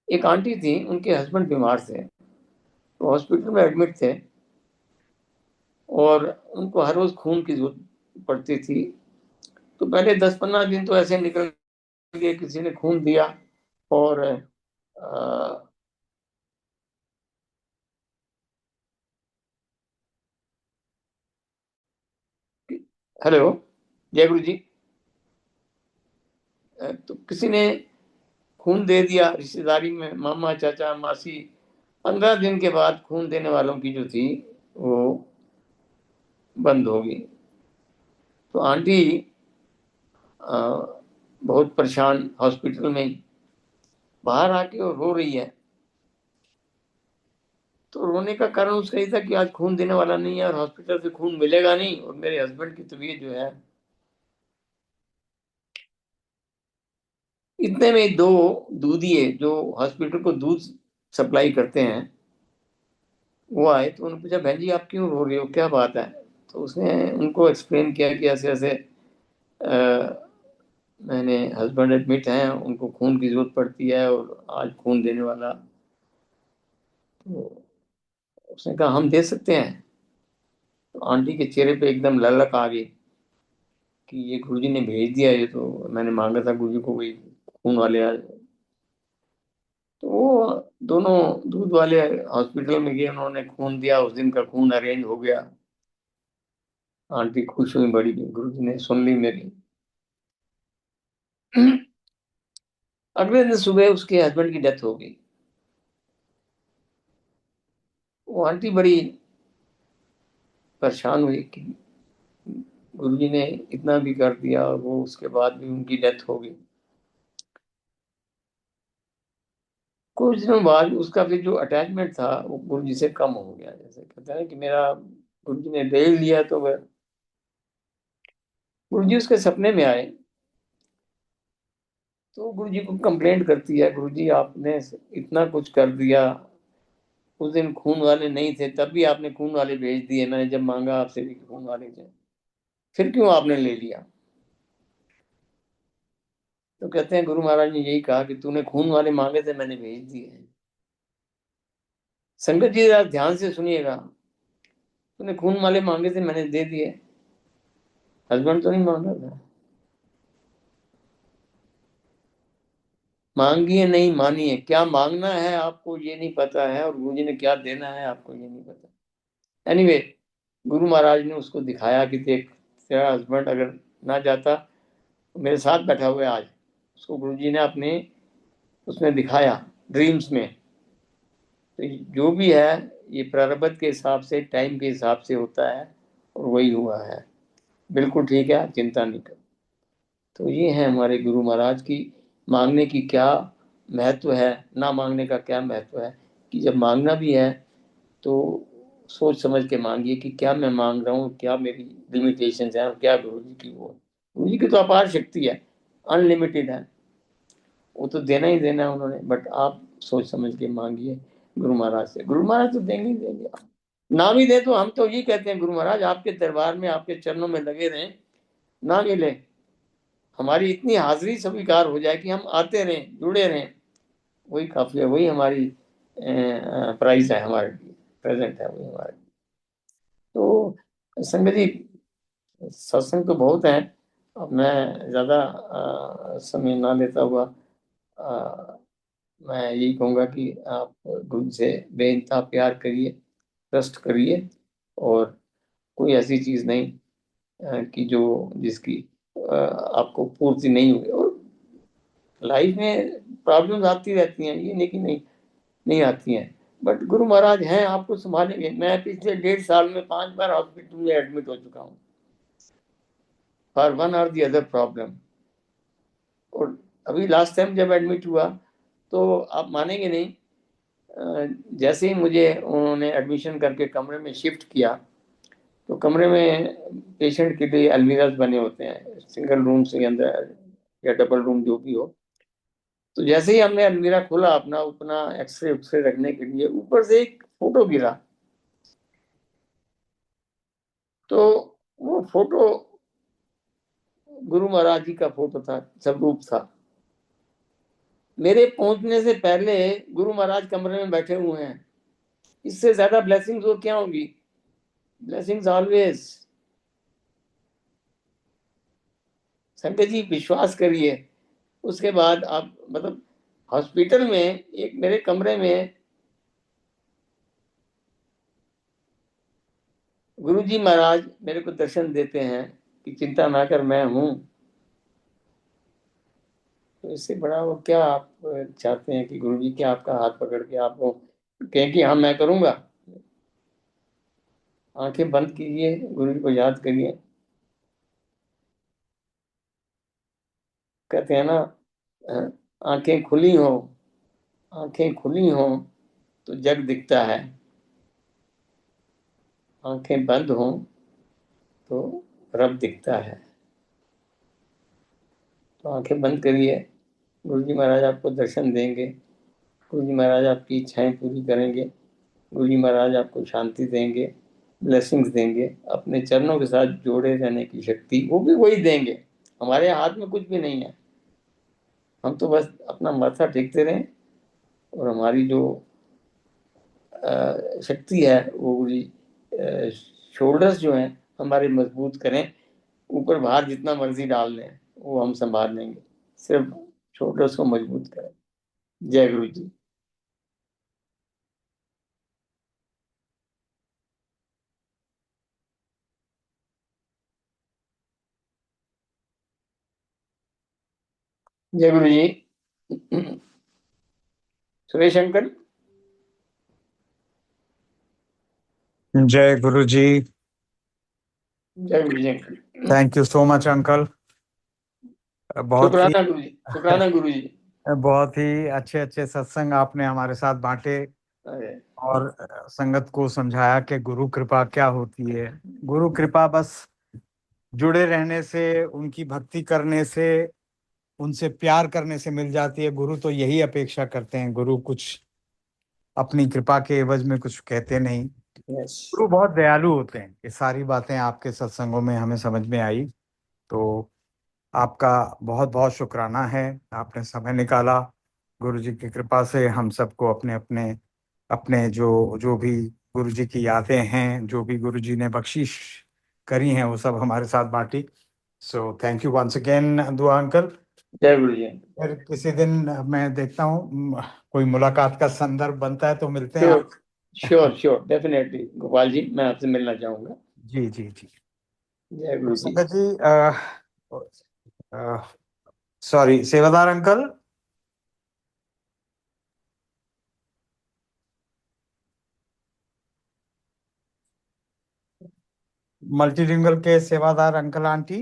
एक आंटी थी, उनके हस्बैंड बीमार थे, तो हॉस्पिटल में एडमिट थे और उनको हर रोज खून की जरूरत पड़ती थी। तो पहले 10-15 दिन तो ऐसे निकल गए, किसी ने खून दिया और हेलो, जय गुरु जी। तो किसी ने खून दे दिया रिश्तेदारी में, मामा चाचा मासी। 15 दिन के बाद खून देने वालों की जो थी वो बंद हो गई। तो आंटी बहुत परेशान हॉस्पिटल में बाहर आके और रो रही है। तो रोने का कारण उसका ये था कि आज खून देने वाला नहीं है और हॉस्पिटल से खून मिलेगा नहीं, और मेरे हस्बैंड की तबीयत जो है। इतने में दो दूधिए जो हॉस्पिटल को दूध सप्लाई करते हैं वो आए। तो उन्होंने पूछा, बहन जी आप क्यों रो रहे हो, क्या बात है? तो उसने उनको एक्सप्लेन किया कि ऐसे ऐसे मैंने हस्बैंड एडमिट हैं, उनको खून की जरूरत पड़ती है और आज खून देने वाला। तो उसने कहा हम दे सकते हैं। तो आंटी के चेहरे पे एकदम ललक आ गई कि ये गुरुजी ने भेज दिया, ये तो मैंने मांगा था गुरुजी को, वही खून वाले आज। तो वो दोनों दूध वाले हॉस्पिटल में गए, उन्होंने खून दिया, उस दिन का खून अरेंज हो गया। आंटी खुश हुई बड़ी, गुरुजी ने सुन ली मेरी। अगले दिन सुबह उसके हस्बैंड की डेथ हो गई। वो आंटी बड़ी परेशान हुई कि गुरुजी ने इतना भी कर दिया और वो उसके बाद भी उनकी डेथ हो गई। कुछ दिनों बाद उसका फिर जो अटैचमेंट था वो गुरुजी से कम हो गया। जैसे कहते हैं कि मेरा गुरुजी ने ले लिया, तो वह गुरुजी उसके सपने में आए। तो गुरुजी को कंप्लेंट करती है, गुरुजी आपने इतना कुछ कर दिया, उस दिन खून वाले नहीं थे तब भी आपने खून वाले भेज दिए, मैंने जब मांगा आपसे भी कि खून वाले थे, फिर क्यों आपने ले लिया? तो कहते हैं गुरु महाराज ने यही कहा कि तूने खून वाले मांगे थे, मैंने भेज दिए। संगत जी जरा ध्यान से सुनिएगा, तूने खून वाले मांगे थे, मैंने दे दिए। हस्बैंड तो नहीं मांगा था। मांगिए नहीं मानिए, क्या मांगना है आपको ये नहीं पता है, और गुरु जी ने क्या देना है आपको ये नहीं पता। एनीवे, गुरु महाराज ने उसको दिखाया कि देख, तेरा हस्बैंड अगर ना जाता, तो मेरे साथ बैठा हुआ है आज। उसको गुरु जी ने अपने उसमें दिखाया ड्रीम्स में। तो जो भी है ये प्रारब्ध के हिसाब से, टाइम के हिसाब से होता है, और वही हुआ है। बिल्कुल ठीक है, चिंता नहीं कर। तो ये है हमारे गुरु महाराज की मांगने की क्या महत्व है, ना मांगने का क्या महत्व है। कि जब मांगना भी है तो सोच समझ के मांगिए कि क्या मैं मांग रहा हूँ, क्या मेरी लिमिटेशंस हैं, और क्या गुरु जी की वो। गुरु जी की तो अपार शक्ति है, अनलिमिटेड है, वो तो देना ही देना है उन्होंने। बट आप सोच समझ के मांगिए गुरु महाराज से, गुरु महाराज तो देंगे ही देंगे। ना मिले तो हम तो ये कहते हैं गुरु महाराज आपके दरबार में आपके चरणों में लगे रहें, ना मिले हमारी इतनी हाजिरी स्वीकार हो जाए कि हम आते रहें, जुड़े रहें, वही काफी है, वही हमारी प्राइस है, हमारे लिए प्रेजेंट है वही हमारे लिए। तो संगत जी सत्संग तो बहुत है, अब मैं ज्यादा समय ना लेता हुआ मैं यही कहूँगा कि आप गुरु से बेइंतहा प्यार करिए, ट्रस्ट करिए, और कोई ऐसी चीज नहीं कि जो जिसकी आपको पूर्ति नहीं हुई। और लाइफ में प्रॉब्लम्स आती रहती हैं, ये नहीं कि नहीं आती हैं, बट गुरु महाराज हैं, आपको संभालेंगे। मैं पिछले 1.5 साल में 5 बार हॉस्पिटल में एडमिट हो चुका हूँ फॉर वन और दी अदर प्रॉब्लम। और अभी लास्ट टाइम जब एडमिट हुआ तो आप मानेंगे नहीं, जैसे ही मुझे उन्होंने एडमिशन करके कमरे में शिफ्ट किया, तो कमरे में पेशेंट के लिए अलमीराज बने होते हैं, सिंगल रूम से अंदर या डबल रूम जो भी हो। तो जैसे ही हमने अलमीरा खोला अपना अपना एक्सरे उक्सरे रखने के लिए, ऊपर से एक फोटो गिरा। तो वो फोटो गुरु महाराज जी का फोटो था, स्वरूप था। मेरे पहुंचने से पहले गुरु महाराज कमरे में बैठे हुए हैं। इससे ज्यादा ब्लेसिंग्स और क्या होंगी? Blessings always. संजय जी विश्वास करिए, उसके बाद आप मतलब हॉस्पिटल में एक मेरे कमरे में गुरु जी महाराज मेरे को दर्शन देते हैं कि चिंता ना कर, मैं हूं। तो इससे बड़ा वो क्या आप चाहते हैं कि गुरु जी के आपका हाथ पकड़ के आपको कहें कि हाँ मैं करूंगा? आंखें बंद कीजिए, गुरु जी को याद करिए। कहते हैं ना, आंखें खुली हो, आंखें खुली हो तो जग दिखता है, आंखें बंद हो तो रब दिखता है। तो आंखें बंद करिए, गुरु जी महाराज आपको दर्शन देंगे, गुरु जी महाराज आपकी इच्छाएं पूरी करेंगे, गुरु जी महाराज आपको शांति देंगे, ब्लेसिंग्स देंगे, अपने चरणों के साथ जोड़े रहने की शक्ति वो भी वही देंगे। हमारे हाथ में कुछ भी नहीं है, हम तो बस अपना माथा टेकते रहें, और हमारी जो शक्ति है वो गुरु जी शोल्डर्स जो हैं हमारे मजबूत करें। ऊपर भार जितना मर्जी डाल लें वो हम संभाल लेंगे, सिर्फ शोल्डर्स को मजबूत करें। जय गुरु जी। जय गुरु जी। सुरेश अंकल। जय गुरु जी। जय गुरु ji uncle. Thank you so much uncle. बहुत ही शुक्राना गुरु जी, शुक्राना गुरु जी। बहुत ही अच्छे अच्छे सत्संग आपने हमारे साथ बांटे, अरे और संगत को समझाया कि गुरु कृपा क्या होती है। गुरु कृपा बस जुड़े रहने से, उनकी भक्ति करने से, उनसे प्यार करने से मिल जाती है। गुरु तो यही अपेक्षा करते हैं, गुरु कुछ अपनी कृपा के एवज में कुछ कहते नहीं। यस। गुरु बहुत दयालु होते हैं। ये सारी बातें आपके सत्संगों में हमें समझ में आई। तो आपका बहुत बहुत शुक्राना है, आपने समय निकाला। गुरु जी की कृपा से हम सबको अपने अपने अपने जो जो भी गुरु जी की यादें हैं, जो भी गुरु जी ने बख्शिश करी हैं, वो सब हमारे साथ बांटी। So thank you once again दुआ अंकल। जय गुरु जी। फिर किसी दिन मैं देखता हूँ कोई मुलाकात का संदर्भ बनता है तो मिलते हैं श्योर आप। Sure sure, definitely Gopal ji, मैं आपसे मिलना चाहूंगा। जी जी जी। जय तो गुरु जी। संगत जी, सॉरी सेवादार अंकल, मल्टीलिंगुअल के सेवादार अंकल आंटी।